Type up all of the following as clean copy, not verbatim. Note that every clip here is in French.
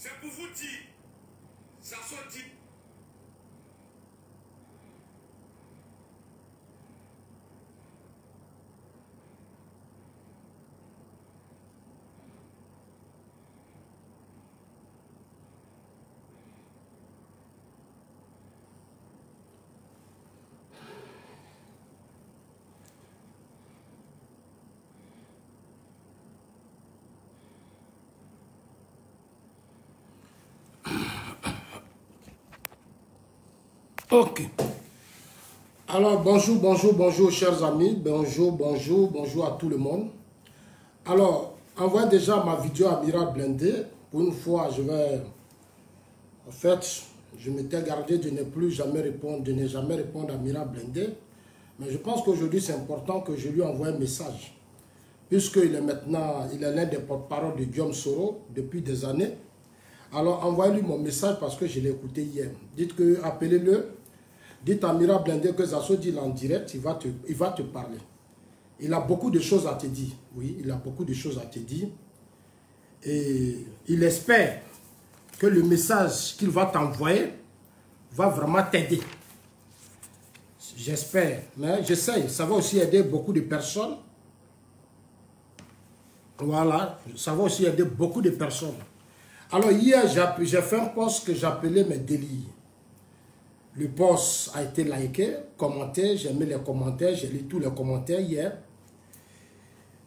C'est pour vous dire, ça se dit. Ok. Alors, bonjour, chers amis. Bonjour à tout le monde. Alors, envoyez déjà ma vidéo à Amira Blindé. Pour une fois, je vais... En fait, je m'étais gardé de ne jamais répondre à Amira Blindé. Mais je pense qu'aujourd'hui, c'est important que je lui envoie un message. Puisqu'il est maintenant, il est l'un des porte-parole de Guillaume Soro depuis des années. Alors, envoyez-lui mon message parce que je l'ai écouté hier. Dites que, appelez-le. Dites à Amira Blindé que Zasso dit en direct, il va te parler. Il a beaucoup de choses à te dire. Oui, il a beaucoup de choses à te dire. Et il espère que le message qu'il va t'envoyer va vraiment t'aider. J'espère. Mais j'essaye. Ça va aussi aider beaucoup de personnes. Voilà. Ça va aussi aider beaucoup de personnes. Alors hier, j'ai fait un post que j'appelais mes délires. Le post a été liké, commenté, j'ai mis les commentaires, j'ai lu tous les commentaires hier.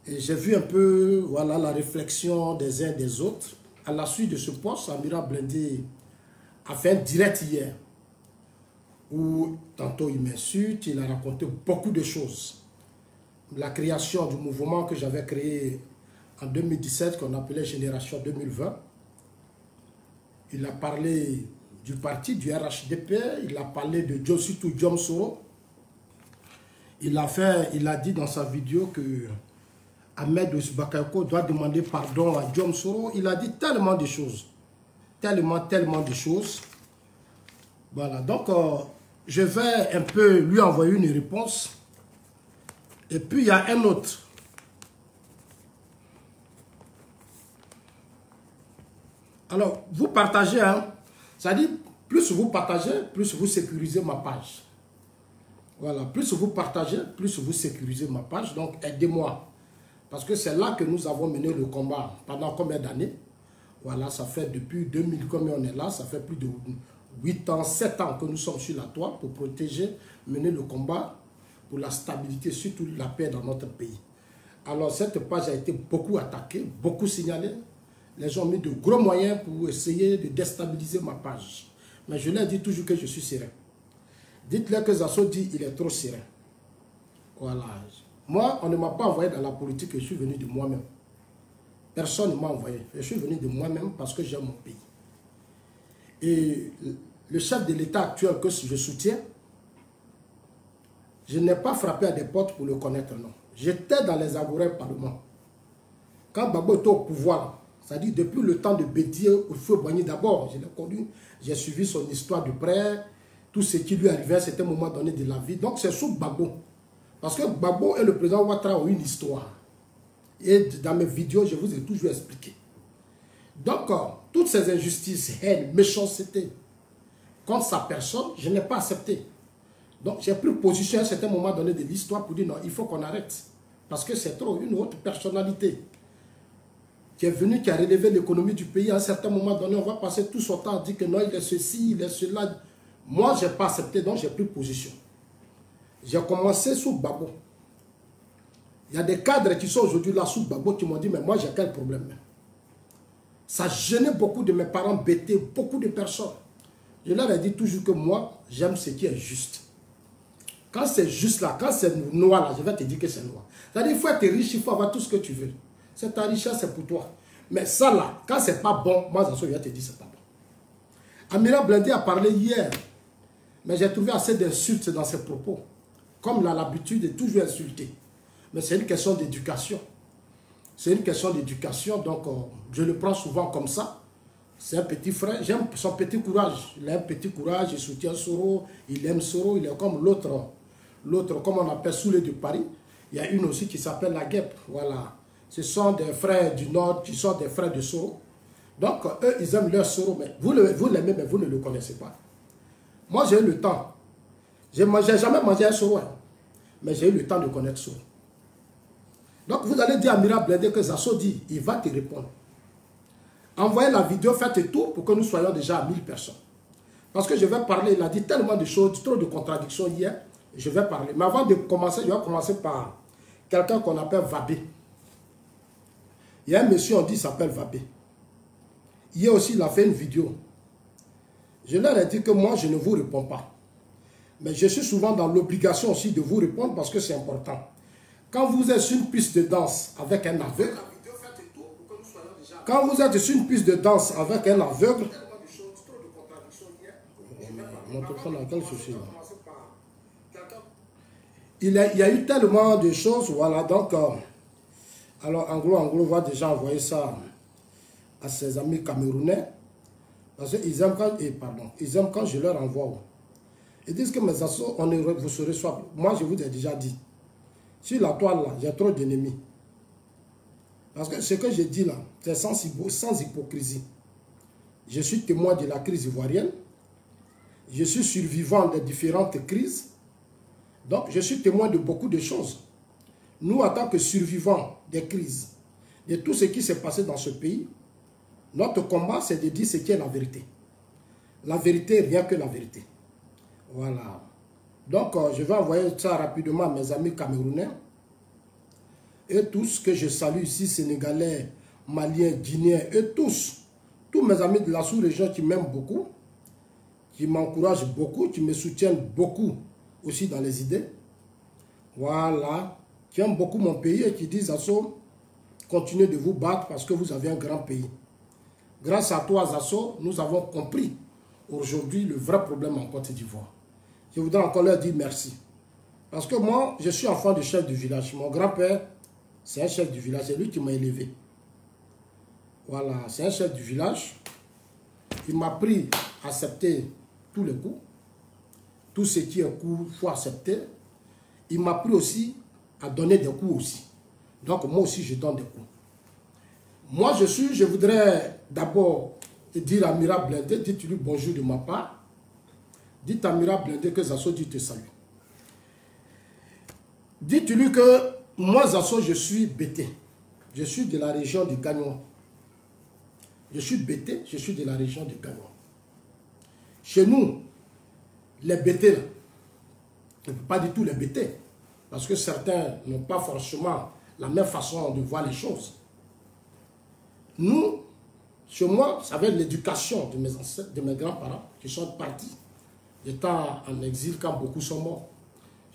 Et j'ai vu un peu, voilà, la réflexion des uns et des autres. À la suite de ce post, Amira Blindé a fait un direct hier. Où tantôt il m'insulte, il a raconté beaucoup de choses. La création du mouvement que j'avais créé en 2017, qu'on appelait Génération 2020. Il a parlé du parti, du RHDP, il a parlé de Jositou Guillaume Soro. Il a dit dans sa vidéo que Ahmed Bakayoko doit demander pardon à Guillaume Soro. Il a dit tellement de choses. Tellement de choses. Voilà, donc je vais un peu lui envoyer une réponse. Et puis il y a un autre. Alors, vous partagez, hein. Ça dit, plus vous partagez, plus vous sécurisez ma page. Voilà, plus vous partagez, plus vous sécurisez ma page. Donc, aidez-moi. Parce que c'est là que nous avons mené le combat. Pendant combien d'années? Voilà, ça fait depuis 2000, combien on est là? Ça fait plus de 8 ans, 7 ans que nous sommes sur la toile pour protéger, mener le combat pour la stabilité, surtout la paix dans notre pays. Alors, cette page a été beaucoup attaquée, beaucoup signalée. Les gens ont mis de gros moyens pour essayer de déstabiliser ma page. Mais je leur dis toujours que je suis serein. Dites-leur que Zasso dit qu'il est trop serein. Voilà. Moi, on ne m'a pas envoyé dans la politique, je suis venu de moi-même. Personne ne m'a envoyé. Je suis venu de moi-même parce que j'aime mon pays. Et le chef de l'État actuel que je soutiens, je n'ai pas frappé à des portes pour le connaître, non. J'étais dans les agourets parlement. Quand Gbagbo était au pouvoir, c'est-à-dire depuis le temps de Bédié au feu Boigny, d'abord, je l'ai connu, j'ai suivi son histoire de près, tout ce qui lui arrivait à un certain moment donné de la vie. Donc c'est sous Gbagbo. Parce que Gbagbo et le président Ouattara ont une histoire. Et dans mes vidéos, je vous ai toujours expliqué. Donc, toutes ces injustices, haine, méchanceté contre sa personne, je n'ai pas accepté. Donc j'ai pris position à un certain moment donné de l'histoire pour dire non, il faut qu'on arrête. Parce que c'est trop une autre personnalité qui est venu, qui a relevé l'économie du pays. À un certain moment donné, on va passer tout son temps à dire que non, il est ceci, il est cela. Moi, je n'ai pas accepté, donc j'ai pris position. J'ai commencé sous Gbagbo. Il y a des cadres qui sont aujourd'hui là sous Gbagbo qui m'ont dit, mais moi, j'ai quel problème? Ça gênait beaucoup de mes parents bêtés, beaucoup de personnes. Je leur ai dit toujours que moi, j'aime ce qui est juste. Quand c'est juste là, quand c'est noir là, je vais te dire que c'est noir. C'est-à-dire qu'il faut être riche, il faut avoir tout ce que tu veux. C'est ta richesse, c'est pour toi. Mais ça là, quand c'est pas bon, moi, je vais te dire c'est pas bon. Amira Blindé a parlé hier, mais j'ai trouvé assez d'insultes dans ses propos. Comme il a l'habitude de toujours insulter. Mais c'est une question d'éducation. C'est une question d'éducation, donc je le prends souvent comme ça. C'est un petit frère, j'aime son petit courage. Il a un petit courage, il soutient Soro, il aime Soro, il est comme l'autre, comme on appelle Soulé de Paris. Il y a une aussi qui s'appelle la Guêpe, voilà. Ce sont des frères du Nord, qui sont des frères de Soro. Donc, eux, ils aiment leur Soro, mais vous l'aimez, mais vous ne le connaissez pas. Moi, j'ai eu le temps. Je n'ai jamais mangé un Soro, hein, mais j'ai eu le temps de connaître Soro. Donc, vous allez dire à Amira Blindé que Zasso dit, il va te répondre. Envoyez la vidéo, faites tout pour que nous soyons déjà à 1000 personnes. Parce que je vais parler, il a dit tellement de choses, trop de contradictions hier, je vais parler. Mais avant de commencer, je vais commencer par quelqu'un qu'on appelle Vabé. Il y a un monsieur, on dit, il s'appelle Vabé. Hier aussi, il a fait une vidéo. Je leur ai dit que moi, je ne vous réponds pas. Mais je suis souvent dans l'obligation aussi de vous répondre parce que c'est important. Quand vous êtes sur une piste de danse avec un aveugle, quand vous êtes sur une piste de danse avec un aveugle, mon téléphone a quel souci là? Il y a eu tellement de choses, voilà, donc, alors Anglo va déjà envoyer ça à ses amis camerounais, parce qu'ils aiment quand, ils aiment quand je leur envoie. Ils disent que mes assos, vous serez soit. Moi, je vous ai déjà dit, sur la toile là, j'ai trop d'ennemis. Parce que ce que je dis là, c'est sans hypocrisie. Je suis témoin de la crise ivoirienne. Je suis survivant des différentes crises. Donc, je suis témoin de beaucoup de choses. Nous, en tant que survivants des crises, de tout ce qui s'est passé dans ce pays, notre combat, c'est de dire ce qui est la vérité. La vérité, rien que la vérité. Voilà. Donc, je vais envoyer ça rapidement à mes amis camerounais. Et tous que je salue ici, Sénégalais, Maliens, Guinéens, et tous mes amis de la sous-région qui m'aiment beaucoup, qui m'encouragent beaucoup, qui me soutiennent beaucoup aussi dans les idées. Voilà. Qui aiment beaucoup mon pays et qui disent, Zasso, continuez de vous battre parce que vous avez un grand pays. Grâce à toi, Zasso, nous avons compris aujourd'hui le vrai problème en Côte d'Ivoire. Je voudrais encore leur dire merci. Parce que moi, je suis enfant de chef du village. Mon grand-père, c'est un chef du village. C'est lui qui m'a élevé. Voilà, c'est un chef du village. Il m'a appris à accepter tous les coups. Tout ce qui est coup, il faut accepter. Il m'a appris aussi à donner des coups aussi. Donc, moi aussi, je donne des coups. Moi, je voudrais d'abord dire à Amira Blindé, dites-lui bonjour de ma part. Dites à Amira Blindé que Zasso dit te salue. Dites-lui que moi, Zasso, je suis Bété. Je suis de la région de Gagnon. Je suis Bété, je suis de la région de Gagnon. Chez nous, les Bétés, là, je ne peux pas dire tous les Bétés, parce que certains n'ont pas forcément la même façon de voir les choses. Nous, chez moi, ça va être l'éducation de mes ancêtres, de mes grands-parents qui sont partis. J'étais en exil quand beaucoup sont morts.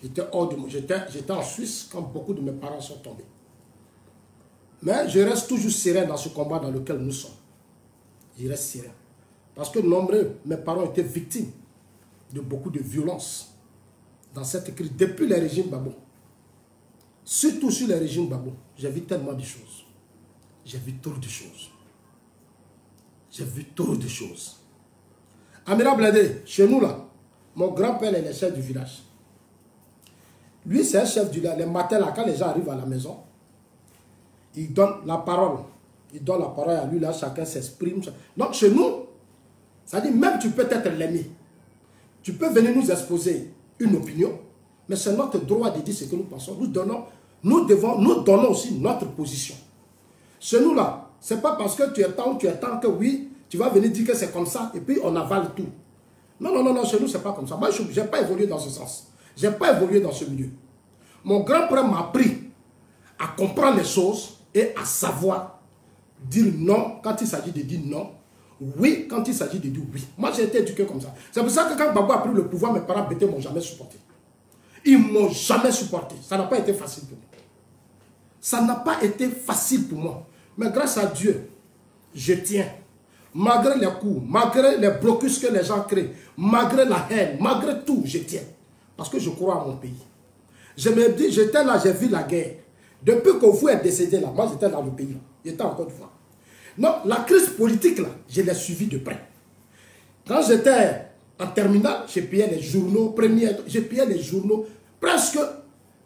J'étais en Suisse quand beaucoup de mes parents sont tombés. Mais je reste toujours serein dans ce combat dans lequel nous sommes. Je reste serein. Parce que nombreux, mes parents étaient victimes de beaucoup de violences dans cette crise. Depuis le régime Gbagbo. Surtout sur le régime Gbagbo. J'ai vu tellement de choses. J'ai vu trop de choses. J'ai vu trop de choses. Amira Blindé, chez nous là, mon grand-père est le chef du village. Lui, c'est un chef du village. Les matins là, quand les gens arrivent à la maison, il donne la parole. Il donne la parole à lui, là, chacun s'exprime. Donc chez nous, ça dit même tu peux être l'ennemi. Tu peux venir nous exposer une opinion, mais c'est notre droit de dire ce que nous pensons. Nous donnons aussi notre position. Chez nous là, c'est pas parce que tu es tant ou tu es tant que oui, tu vas venir dire que c'est comme ça et puis on avale tout. Non, non, non, non, chez nous c'est pas comme ça. Moi, je n'ai pas évolué dans ce sens. Je n'ai pas évolué dans ce milieu. Mon grand-père m'a appris à comprendre les choses et à savoir dire non quand il s'agit de dire non, oui quand il s'agit de dire oui. Moi, j'ai été éduqué comme ça. C'est pour ça que quand Gbagbo a pris le pouvoir, mes parents bêtés ne m'ont jamais supporté. Ils ne m'ont jamais supporté. Ça n'a pas été facile pour moi. Ça n'a pas été facile pour moi. Mais grâce à Dieu, je tiens. Malgré les coups, malgré les blocus que les gens créent, malgré la haine, malgré tout, je tiens. Parce que je crois à mon pays. Je me dis, j'étais là, j'ai vu la guerre. Depuis que vous êtes décédé là, moi j'étais dans le pays. J'étais en Côte d'Ivoire. Non, la crise politique là, je l'ai suivie de près. Quand j'étais en terminale, j'ai payé les journaux premiers, j'ai payé les journaux presque.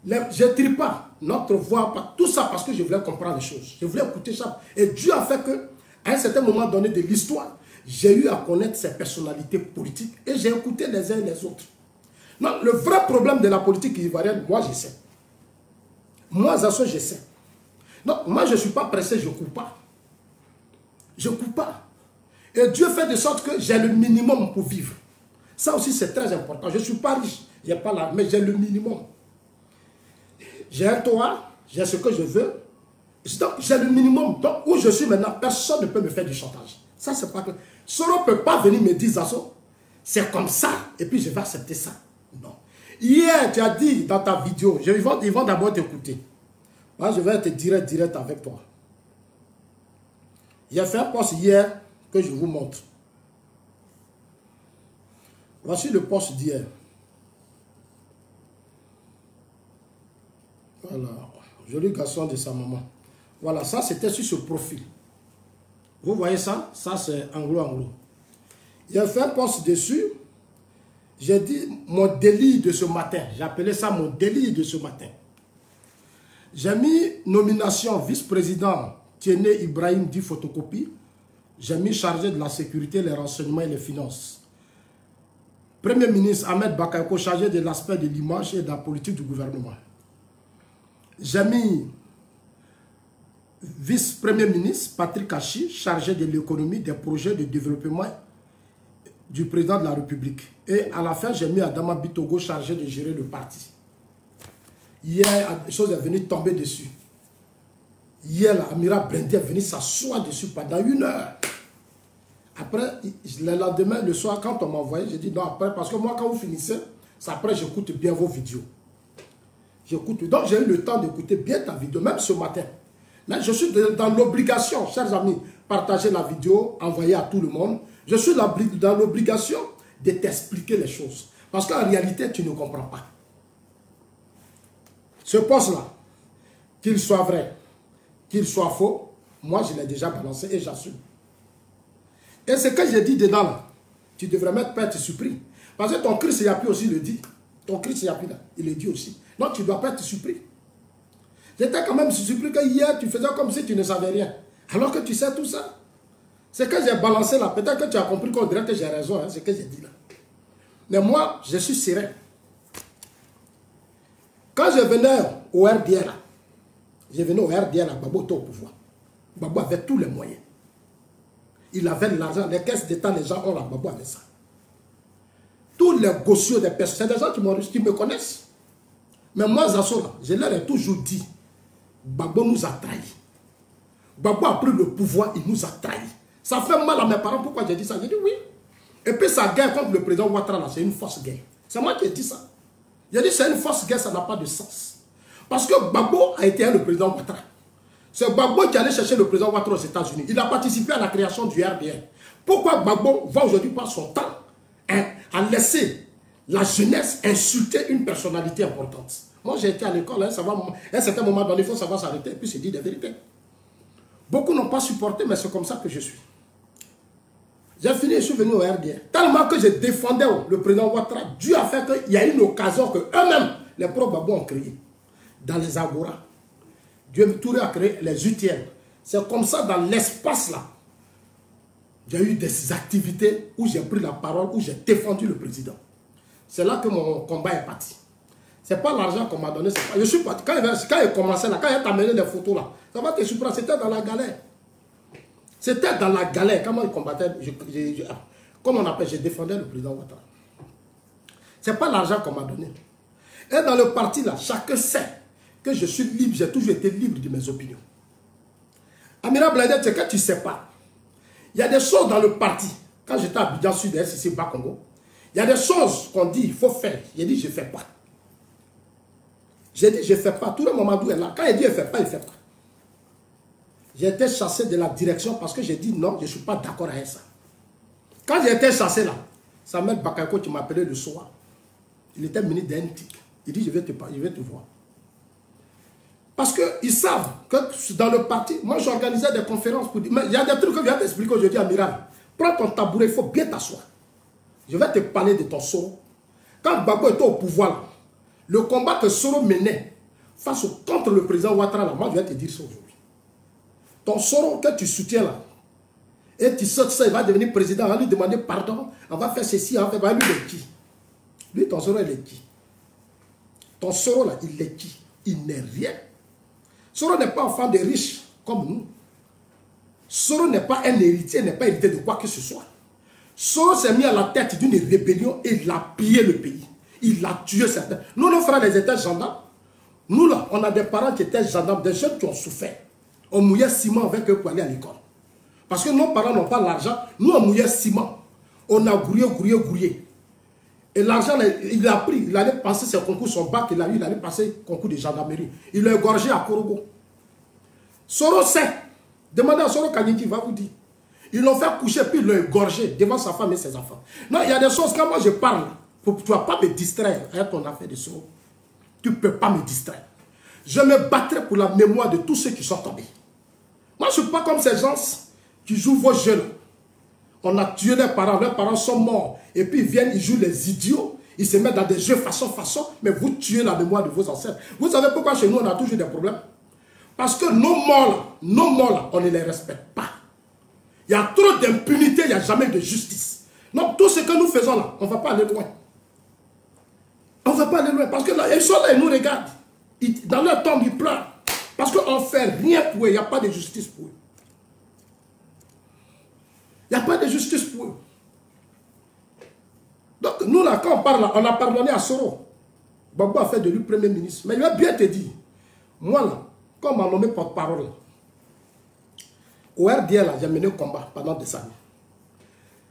Je ne trie pas notre voix, tout ça parce que je voulais comprendre les choses. Je voulais écouter ça. Et Dieu a fait que, À un certain moment donné de l'histoire, j'ai eu à connaître ces personnalités politiques et j'ai écouté les uns et les autres. Non, le vrai problème de la politique ivoirienne, moi je sais. Moi, Zasso, je sais. Non, moi je ne suis pas pressé, je ne coupe pas. Je ne coupe pas. Et Dieu fait de sorte que j'ai le minimum pour vivre. Ça aussi, c'est très important. Je ne suis pas riche, je n'ai pas là, mais j'ai le minimum. J'ai un toit, j'ai ce que je veux. Donc, j'ai le minimum. Donc, où je suis maintenant, personne ne peut me faire du chantage. Ça, c'est pas que... Soro ne peut pas venir me dire, Zasso, c'est comme ça, et puis je vais accepter ça. Non. Hier, tu as dit dans ta vidéo, ils vont d'abord t'écouter. Moi, je vais être direct avec toi. J'ai fait un post hier que je vous montre. Voici le post d'hier. Voilà. Joli garçon de sa maman. Voilà, ça c'était sur ce profil. Vous voyez ça? Ça c'est anglo-anglo. J'ai fait un post dessus. J'ai dit mon délire de ce matin. J'ai appelé ça mon délire de ce matin. J'ai mis nomination vice-président Tiene Ibrahim dit photocopie. J'ai mis chargé de la sécurité, les renseignements et les finances. Premier ministre Ahmed Bakayoko chargé de l'aspect de l'image et de la politique du gouvernement. J'ai mis vice-premier ministre Patrick Achi chargé de l'économie, des projets de développement du président de la République. Et à la fin, j'ai mis Adama Bitogo chargé de gérer le parti. Hier, la chose est venue tomber dessus. Hier, l'Amira Brendi est venu s'asseoir dessus pendant 1 heure. Après, le lendemain, le soir, quand on m'a envoyé, j'ai dit non, après, parce que moi, quand vous finissez, après, j'écoute bien vos vidéos. J'écoute. Donc, j'ai eu le temps d'écouter bien ta vidéo, même ce matin. Mais je suis dans l'obligation, chers amis, partager la vidéo, envoyer à tout le monde. Je suis dans l'obligation de t'expliquer les choses. Parce qu'en réalité, tu ne comprends pas. Ce poste-là, qu'il soit vrai, qu'il soit faux, moi, je l'ai déjà balancé et j'assume. Et ce que j'ai dit dedans, là, tu devrais même pas être surpris. Parce que ton Christ Yapi aussi le dit. Ton Christ Yapi, là, il le dit aussi. Donc, tu ne dois pas être surpris. J'étais quand même surpris que hier, tu faisais comme si tu ne savais rien. Alors que tu sais tout ça. C'est que j'ai balancé là. Peut-être que tu as compris qu'on dirait que j'ai raison. Hein, ce que j'ai dit là. Mais moi, je suis serein. Quand je venais au RDR, là, Gbagbo était au pouvoir. Gbagbo avait tous les moyens. Il avait l'argent. Les caisses d'État, les gens ont là. Gbagbo avait ça. Tous les gossios des personnes, c'est des gens qui me connaissent. Mais moi, Zasso, je leur ai toujours dit, Gbagbo nous a trahis. Gbagbo a pris le pouvoir, il nous a trahis. Ça fait mal à mes parents. Pourquoi j'ai dit ça? J'ai dit oui. Et puis sa guerre contre le président Ouattara, c'est une fausse guerre. C'est moi qui ai dit ça. J'ai dit c'est une fausse guerre, ça n'a pas de sens. Parce que Gbagbo a été le président Ouattara. C'est Gbagbo qui allait chercher le président Ouattara aux États-Unis. Il a participé à la création du RDR. Pourquoi Gbagbo va aujourd'hui par son temps à laisser la jeunesse insulter une personnalité importante? Moi, j'ai été à l'école, hein, à un certain moment donné, il faut savoir s'arrêter et puis se dire des vérités. Beaucoup n'ont pas supporté, mais c'est comme ça que je suis. J'ai fini, je suis venu au RDR. Tellement que je défendais le président Ouattara, Dieu a fait qu'il y a une occasion que eux-mêmes, les propres Gbagbo ont créé. Dans les Agora. Dieu Touré a créé les UTM. C'est comme ça, dans l'espace là, j'ai eu des activités où j'ai pris la parole, où j'ai défendu le président. C'est là que mon combat est parti. Ce n'est pas l'argent qu'on m'a donné. Pas, je suis parti. Quand il commençait là, quand il t'a amené les photos là, ça va te surprendre. C'était dans la galère. C'était dans la galère. Comment il combattait, comme on appelle, je défendais le président Ouattara. Ce n'est pas l'argent qu'on m'a donné. Et dans le parti là, chacun sait que je suis libre. J'ai toujours été libre de mes opinions. Amira Blindé, c'est que tu ne sais pas. Il y a des choses dans le parti. Quand j'étais à Abidjan Sud, SCC Bas Congo, il y a des choses qu'on dit, il faut faire. J'ai dit, je ne fais pas. J'ai dit, je ne fais pas. Tout le moment où est là. Quand il dit, il ne fait pas, il ne fait pas. J'ai été chassé de la direction parce que j'ai dit, non, je ne suis pas d'accord avec ça. Quand j'ai été chassé là, Samuel Bakayoko, tu m'appelais le soir. Il était ministre d'NTIC. Il dit, je vais te voir. Parce qu'ils savent que dans le parti, moi j'organisais des conférences pour dire, mais il y a des trucs que je viens t'expliquer aujourd'hui, Amiral. Prends ton tabouret, il faut bien t'asseoir. Je vais te parler de ton Soro. Quand Gbagbo était au pouvoir, là, le combat que Soro menait contre le président Ouattara, là, moi je vais te dire ça aujourd'hui. Ton Soro que tu soutiens là, Et tu sautes ça, il va devenir président, on va lui demander pardon, on va faire ceci, on va faire... Lui, il est qui? Lui, ton Soro, il est qui? Ton Soro, là, il est qui? Il n'est rien. Soro n'est pas enfant de riches, comme nous. Soro n'est pas un héritier, n'est pas hérité de quoi que ce soit. Soro s'est mis à la tête d'une rébellion et il a pillé le pays. Il a tué certains. Nous, nos frères, ils étaient gendarmes. Nous, là, on a des parents qui étaient gendarmes, des jeunes qui ont souffert. On mouillait ciment avec eux pour aller à l'école. Parce que nos parents n'ont pas l'argent. Nous, on mouillait ciment. On a grouillé. Et l'argent, il a pris. Il allait passer ses concours, son bac, il allait passer le concours de gendarmerie. Il l'a égorgé à Korogo. Soro sait. Demandez à Soro Kanyiki, il va vous dire. Ils l'ont fait coucher, puis ils l'ont égorgé devant sa femme et ses enfants. Non, il y a des choses, quand moi je parle, tu ne vas pas me distraire avec ton affaire de Soro. Tu ne peux pas me distraire. Je me battrai pour la mémoire de tous ceux qui sont tombés. Moi, je ne suis pas comme ces gens qui jouent vos jeux. On a tué leurs parents sont morts. Et puis ils viennent, ils jouent les idiots. Ils se mettent dans des jeux façon, mais vous tuez la mémoire de vos ancêtres. Vous savez pourquoi chez nous, on a toujours des problèmes? Parce que nos morts là, on ne les respecte pas. Il y a trop d'impunité, il n'y a jamais de justice. Donc tout ce que nous faisons là, on ne va pas aller loin. On ne va pas aller loin. Parce que là, ils sont là, ils nous regardent. Dans leur tombe, ils pleurent. Parce qu'on ne fait rien pour eux. Il n'y a pas de justice pour eux. Il n'y a pas de justice pour eux. Donc nous là, quand on parle là, on a pardonné à Soro. Gbagbo a fait de lui premier ministre. Mais il va bien te dire, moi là, quand on m'a nommé porte-parole, au RDL là, j'ai mené le combat pendant des années.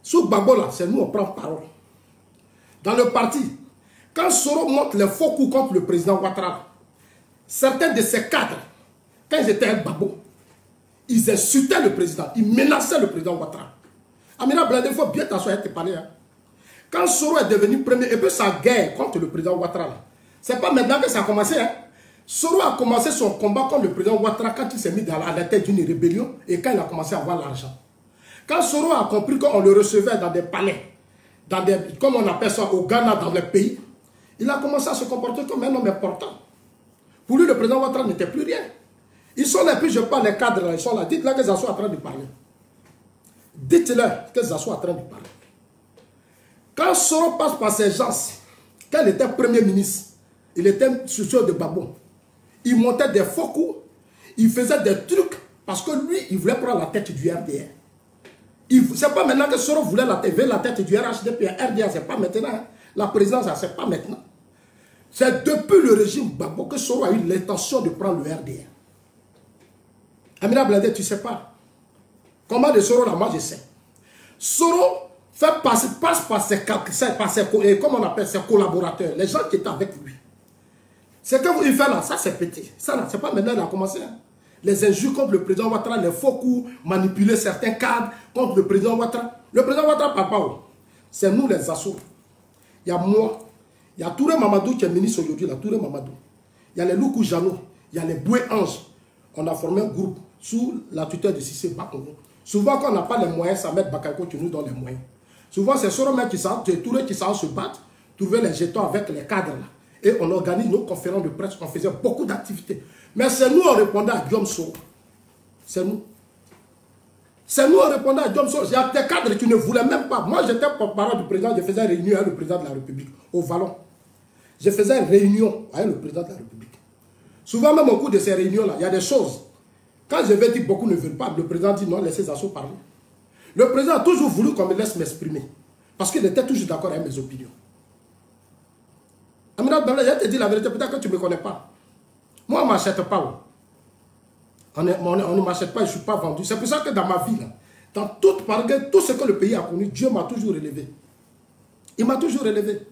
Sous Gbagbo là, c'est nous on prend parole. Dans le parti, quand Soro monte les faux coups contre le président Ouattara, certains de ses cadres, quand ils étaient avec Gbagbo, ils insultaient le président, ils menaçaient le président Ouattara. Amina Blindé, il faut bien t'asseoir et te parler. Hein. Quand Soro est devenu premier, et puis sa guerre contre le président Ouattara, c'est pas maintenant que ça a commencé. Hein. Soro a commencé son combat contre le président Ouattara quand il s'est mis à la tête d'une rébellion et quand il a commencé à avoir l'argent. Quand Soro a compris qu'on le recevait dans des palais, dans des, comme on appelle ça au Ghana, dans les pays, il a commencé à se comporter comme un homme important. Pour lui, le président Ouattara n'était plus rien. Ils sont là, puis je parle, les cadres, là, ils sont là. Dites-leur qu'ils sont en train de parler. Dites-leur qu'ils sont en train de parler. Quand Soro passe par ces gens, quand il était premier ministre, il était soucieux de Gbagbo. Il montait des faux coups, il faisait des trucs, parce que lui, il voulait prendre la tête du RDR. C'est pas maintenant que Soro voulait la tête du RHDP, RDR, c'est pas maintenant. Hein. La présidence, c'est pas maintenant. C'est depuis le régime Gbagbo que Soro a eu l'intention de prendre le RDR. Amina Blindé, tu ne sais pas. Comment de Soro là, moi je sais. Soro passe par ses comment on appelle, ses collaborateurs, les gens qui étaient avec lui. Ce que il fait là, ça c'est petit. Ça là, c'est pas maintenant qu'il a commencé. Hein. Les injures contre le président Ouattara, les faux coups, manipuler certains cadres contre le président Ouattara. Le président Ouattara parle pas. C'est nous les assauts. Il y a moi, il y a Touré Mamadou qui est ministre aujourd'hui, Touré Mamadou. Il y a les Loukou Jano, il y a les Boué Ange. On a formé un groupe sous la tutelle de Cissé Bakongo. Souvent, quand on n'a pas les moyens, ça met Bakayoko qui nous donne les moyens. Souvent, c'est Soro qui s'en Touré qui s'en se battre, trouver les jetons avec les cadres là. Et on organise nos conférences de presse, on faisait beaucoup d'activités. Mais c'est nous, on répondait à Guillaume Soro. C'est nous. C'est nous, on répondait à Guillaume Soro. Il y a des cadres qui ne voulaient même pas. Moi, j'étais porte-parole du président, je faisais une réunion avec le président de la République, au Vallon. Je faisais une réunion avec le président de la République. Souvent, même au cours de ces réunions-là, il y a des choses. Quand je vais dire que beaucoup ne veulent pas, le président dit non, laissez Zasso parler. Le président a toujours voulu qu'on me laisse m'exprimer. Parce qu'il était toujours d'accord avec mes opinions. Amina Blindé, je te dis la vérité, peut-être que tu ne me connais pas. Moi, on ne m'achète pas. On ne m'achète pas, je ne suis pas vendu. C'est pour ça que dans ma vie, là, dans tout ce que le pays a connu, Dieu m'a toujours élevé. Il m'a toujours élevé.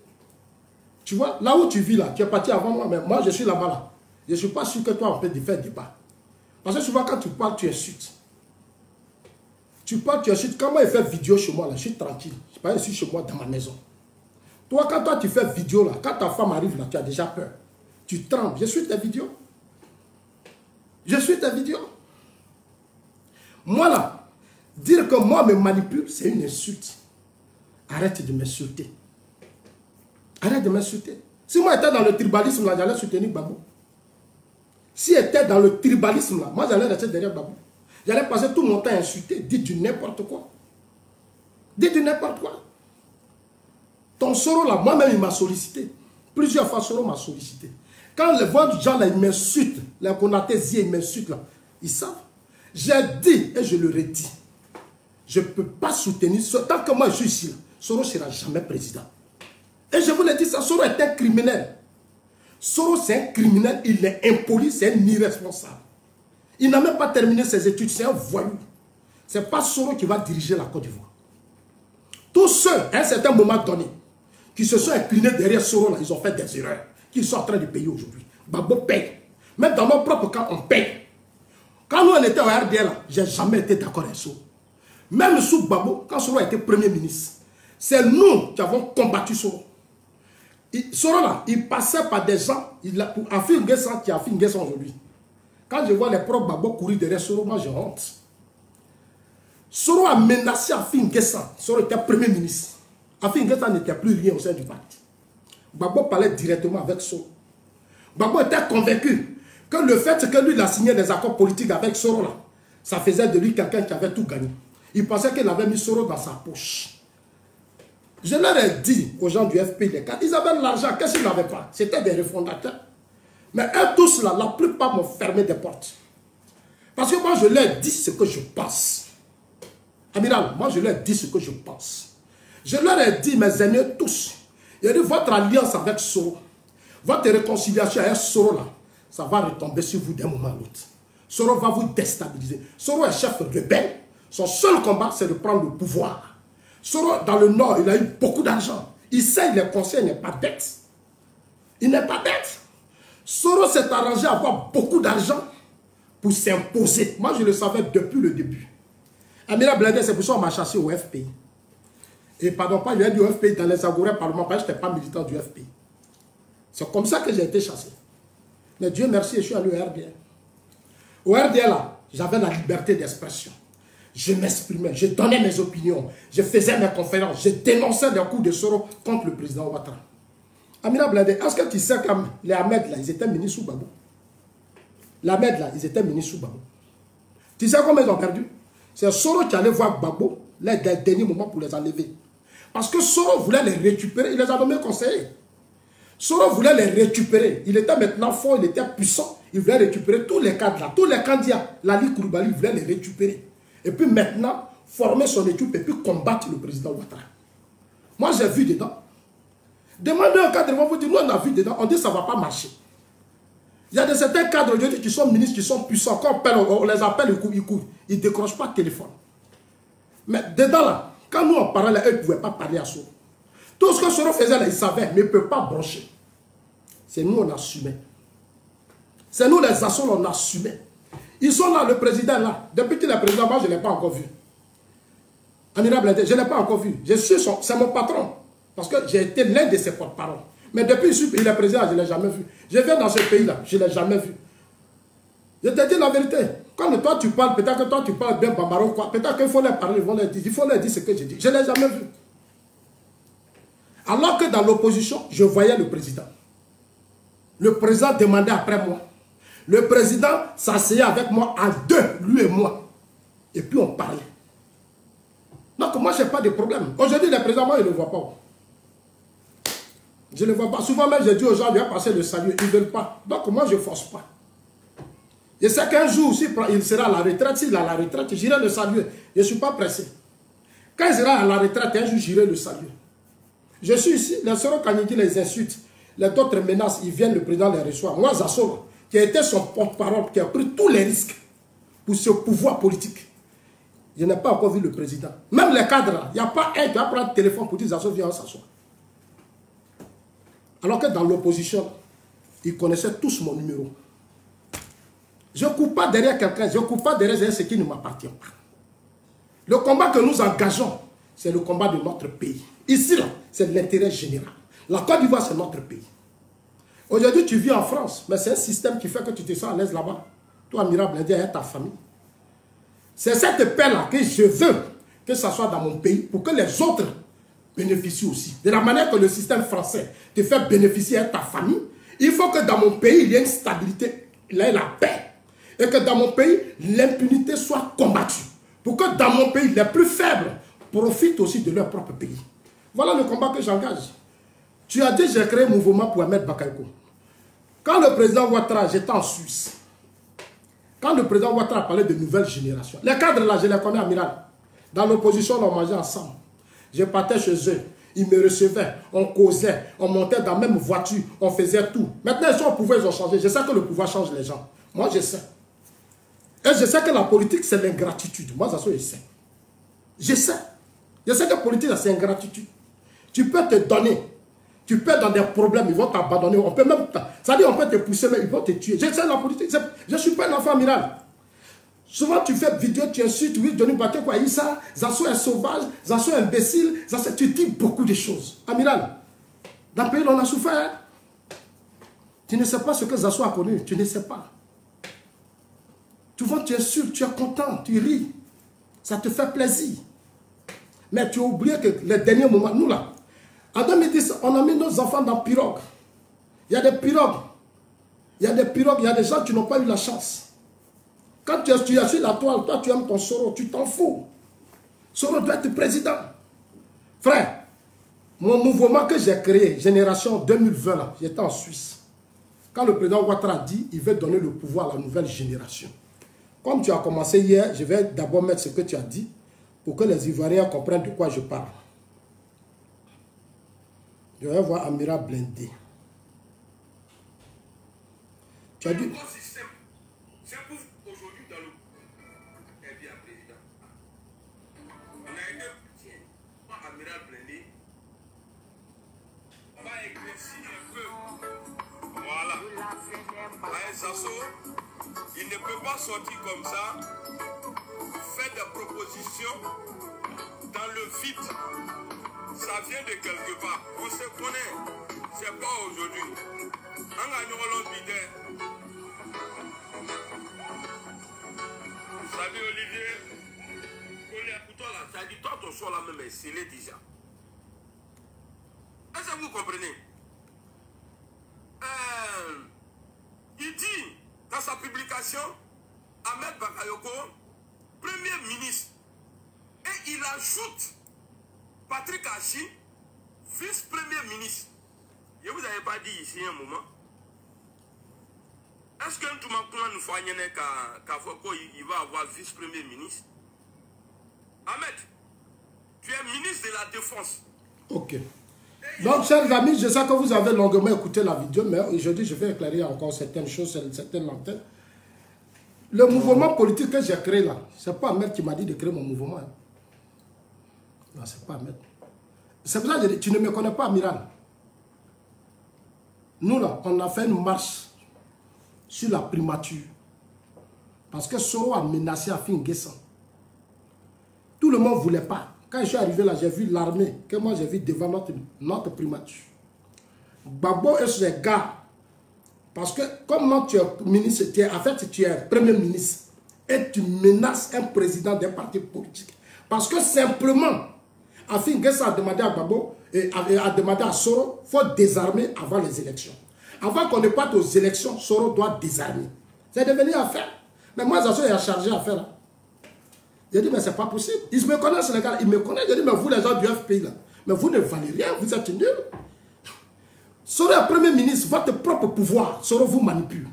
Tu vois, là où tu vis, là, tu es parti avant moi, mais moi, je suis là-bas. Là. Je ne suis pas sûr que toi, on peut faire débat. Parce que souvent, quand tu parles, tu insultes. Tu parles, tu insultes. Quand moi, je fais vidéo chez moi, là, je suis tranquille. Je parle ici chez moi, dans ma maison. Toi, quand toi, tu fais vidéo, là, quand ta femme arrive, là, tu as déjà peur. Tu trembles. Je suis tes vidéos. Je suis tes vidéos. Moi, là, dire que moi, me manipule, c'est une insulte. Arrête de m'insulter. Arrête de m'insulter. Si moi, j'étais dans le tribalisme, là, j'allais soutenir Gbagbo. Si j'étais dans le tribalisme, là, moi, j'allais rester derrière Gbagbo. J'allais passer tout mon temps à insulter, dire du n'importe quoi. Dire du n'importe quoi. Ton Soro là, moi-même il m'a sollicité. Plusieurs fois Soro m'a sollicité. Quand les gens là, ils m'insultent, les Konatésiens, ils m'insultent là, ils savent. J'ai dit et je le redis. Je ne peux pas soutenir, tant que moi je suis ici, là, Soro ne sera jamais président. Et je vous l'ai dit, ça, Soro est un criminel. Soro c'est un criminel, il est impoli, c'est un irresponsable. Il n'a même pas terminé ses études, c'est un voyou. Ce n'est pas Soro qui va diriger la Côte d'Ivoire. Tous ceux, à un certain moment donné, qui se sont inclinés derrière Soro, là, ils ont fait des erreurs, qu'ils sont en train de payer aujourd'hui. Gbagbo paye. Même dans nos propres cas, on paye. Quand nous on était au RDL, je n'ai jamais été d'accord avec Soro. Même sous Gbagbo, quand Soro était Premier ministre, c'est nous qui avons combattu Soro. Soro là, il passait par des gens, pour Afin N'Guessan qui a Afin N'Guessan aujourd'hui. Quand je vois les propres Gbagbo courir derrière Soro, moi j'ai honte. Soro a menacé Afin N'Guessan. Soro était Premier ministre. Afin N'Guessan n'était plus rien au sein du parti. Gbagbo parlait directement avec Soro. Gbagbo était convaincu que le fait que lui il a signé des accords politiques avec Soro là, ça faisait de lui quelqu'un qui avait tout gagné. Il pensait qu'il avait mis Soro dans sa poche. Je leur ai dit aux gens du FPI, ils avaient l'argent, qu'est-ce qu'ils n'avaient pas? C'était des refondateurs. Mais eux tous là, la plupart m'ont fermé des portes. Parce que moi je leur ai dit ce que je pense. Amiral, moi je leur ai dit ce que je pense. Je leur ai dit, mes amis tous, il a dit votre alliance avec Soro, votre réconciliation avec Soro là, ça va retomber sur vous d'un moment à l'autre. Soro va vous déstabiliser. Soro est chef rebelle. Son seul combat, c'est de prendre le pouvoir. Soro, dans le Nord, il a eu beaucoup d'argent. Il sait, les conseils, il n'est pas bête. Il n'est pas bête. Soro s'est arrangé à avoir beaucoup d'argent pour s'imposer. Moi, je le savais depuis le début. Amira Blindé, c'est pour ça qu'on m'a chassé au FPI. Et pardon, pas, il y a du FPI dans les agourets parlementaires, parce que je n'étais pas militant du FPI. C'est comme ça que j'ai été chassé. Mais Dieu merci, je suis allé au RDL. Au RDL, là, j'avais la liberté d'expression. Je m'exprimais, je donnais mes opinions, je faisais mes conférences, je dénonçais les coups de Soro contre le président Ouattara. Amira Blindé, est-ce que tu sais que les Ahmed là, ils étaient ministres sous Gbagbo? Les Ahmed là, ils étaient ministres sous Gbagbo. Tu sais combien ils ont perdu? C'est Soro qui allait voir Gbagbo, les derniers moments pour les enlever. Parce que Soro voulait les récupérer, il les a nommés conseillers. Soro voulait les récupérer, il était maintenant fort, il était puissant, il voulait récupérer tous les cadres là, tous les candidats, Lali Koulibaly voulait les récupérer. Et puis maintenant, former son équipe et puis combattre le président Ouattara. Moi, j'ai vu dedans. Demandez un cadre, on vous dit, nous on a vu dedans, on dit ça ne va pas marcher. Il y a certains cadres aujourd'hui qui sont ministres, qui sont puissants. Quand on les appelle, ils courent. Ils ne décrochent pas de téléphone. Mais dedans là, quand nous on parlait, eux ne pouvaient pas parler à Soro. Tout ce que Soro faisait là, ils savaient, mais ils ne peuvent pas brancher. C'est nous on assumait. C'est nous les assos, on assumait. Ils sont là, le président là. Depuis qu'il est président, moi je ne l'ai pas encore vu. Amira Blindé, je ne l'ai pas encore vu. C'est mon patron. Parce que j'ai été l'un de ses porte-parole. Mais depuis qu'il est président, je ne l'ai jamais vu. Je viens dans ce pays-là, je ne l'ai jamais vu. Je te dis la vérité. Quand toi tu parles, peut-être que toi tu parles bien bambaro, quoi. Peut-être qu'il faut leur parler, il faut leur dire ce que je dis. Je ne l'ai jamais vu. Alors que dans l'opposition, je voyais le président. Le président demandait après moi. Le président s'asseyait avec moi à deux, lui et moi. Et puis on parlait. Donc moi, je n'ai pas de problème. Aujourd'hui, les présidents, moi, je ne le vois pas. Je ne le vois pas. Souvent même, j'ai dit aux gens, viens passer le salut. Ils ne veulent pas. Donc moi, je ne force pas. Je sais qu'un jour, il sera à la retraite. S'il est à la retraite, j'irai le saluer. Je ne suis pas pressé. Quand il sera à la retraite, un jour, j'irai le saluer. Je suis ici. Les Soro Kanyigi les insultent. Les autres menaces, ils viennent, le président les reçoit. Moi, Zassoro, qui a été son porte-parole, qui a pris tous les risques pour ce pouvoir politique. Je n'ai pas encore vu le président. Même les cadres, il n'y a pas un qui va prendre le téléphone pour dire Zassoro, viens, on s'assoit. Alors que dans l'opposition, ils connaissaient tous mon numéro. Je ne cours pas derrière quelqu'un, je ne cours pas derrière ce qui ne m'appartient pas. Le combat que nous engageons, c'est le combat de notre pays. Ici, là, c'est l'intérêt général. La Côte d'Ivoire, c'est notre pays. Aujourd'hui, tu vis en France, mais c'est un système qui fait que tu te sens à l'aise là-bas. Toi, Amira Blindé, et ta famille. C'est cette paix-là que je veux que ça soit dans mon pays pour que les autres bénéficient aussi. De la manière que le système français te fait bénéficier à ta famille, il faut que dans mon pays, il y ait une stabilité, il y ait la paix. Et que dans mon pays, l'impunité soit combattue. Pour que dans mon pays, les plus faibles profitent aussi de leur propre pays. Voilà le combat que j'engage. Tu as dit, j'ai créé un mouvement pour Ahmed Bakayoko. Quand le président Ouattara, j'étais en Suisse, quand le président Ouattara parlait de nouvelle génération, les cadres là, je les connais, amiral. Dans l'opposition, on mangeait ensemble. Je partais chez eux, ils me recevaient, on causait, on montait dans la même voiture, on faisait tout. Maintenant, ils sont au pouvoir, ils ont changé. Je sais que le pouvoir change les gens. Moi, je sais. Et je sais que la politique, c'est l'ingratitude. Moi, ça je sais. Je sais. Je sais que la politique, c'est l'ingratitude. Tu peux te donner. Tu peux dans des problèmes, ils vont t'abandonner. On peut même... C'est-à-dire, on peut te pousser, mais ils vont te tuer. Je sais la politique. Je ne suis pas un enfant amiral. Souvent, tu fais vidéo, tu insultes, oui, Johnny Baté, quoi, Issa, Zasso est sauvage, Zasso est imbécile, Zasso, tu dis beaucoup de choses. Amiral, dans le pays, on a souffert. Tu ne sais pas ce que Zasso a connu, tu ne sais pas. Tu vois, tu insultes, tu es content, tu ris. Ça te fait plaisir. Mais tu as oublié que les derniers moments, nous là, en 2010, on a mis nos enfants dans pirogue. Il y a des pirogues. Il y a des pirogues, il y a des gens qui n'ont pas eu la chance. Quand tu es sur la toile, toi tu aimes ton Soro, tu t'en fous. Soro doit être président. Frère, mon mouvement que j'ai créé, Génération 2020, là, j'étais en Suisse. Quand le président Ouattara dit, il veut donner le pouvoir à la nouvelle génération. Comme tu as commencé hier, je vais d'abord mettre ce que tu as dit pour que les Ivoiriens comprennent de quoi je parle. Je vais voir Amira Blindé. Tu as dit... C'est pour aujourd'hui dans le... Eh bien, président. On a été... Tiens, moi, Amira Blindé, on va éclaircir un peu. Voilà. Ouais, Zasso, il ne peut pas sortir comme ça, faire des propositions dans le vide. Ça vient de quelque part. On se connaît. C'est pas aujourd'hui. En gagnant l'homme. Salut Olivier. Écoute-toi là, ça dit toi ton choix là même est scellé déjà. Est-ce que vous comprenez? Il dit dans sa publication, Ahmed Bakayoko, Premier ministre, et il ajoute Patrick Hachi, vice-premier ministre. Je vous avais pas dit ici un moment. Est-ce que tout le monde nous fait il va avoir vice-premier ministre? Ahmed, tu es ministre de la Défense. Ok. Donc, chers amis, je sais que vous avez longuement écouté la vidéo, mais aujourd'hui, je vais éclairer encore certaines choses, certaines lanternes. Le mouvement politique que j'ai créé là, ce n'est pas Ahmed qui m'a dit de créer mon mouvement. Hein. Non, ce n'est pas Ahmed. C'est pour ça que je dis, tu ne me connais pas, Amiral. Nous là, on a fait une marche sur la primature. Parce que Soro a menacé à Finguessan. Tout le monde ne voulait pas. Quand je suis arrivé là, j'ai vu l'armée que moi j'ai vu devant notre primature. Gbagbo et ses gars. Parce que comme tu es ministre, tu es premier ministre. Et tu menaces un président d'un parti politique. Parce que simplement, Afin Guessa a demandé à Gbagbo et a demandé à Soro, il faut désarmer avant les élections. Avant qu'on ne parte aux élections, Soro doit désarmer. C'est devenu affaire. Mais moi, Zasso est chargé à faire. J'ai dit, mais c'est pas possible. Ils me connaissent, les gars. Ils me connaissent. J'ai dit, mais vous, les gens du FPI, là, mais vous ne valez rien. Vous êtes nuls. Soro est Premier ministre. Votre propre pouvoir, Soro vous manipule.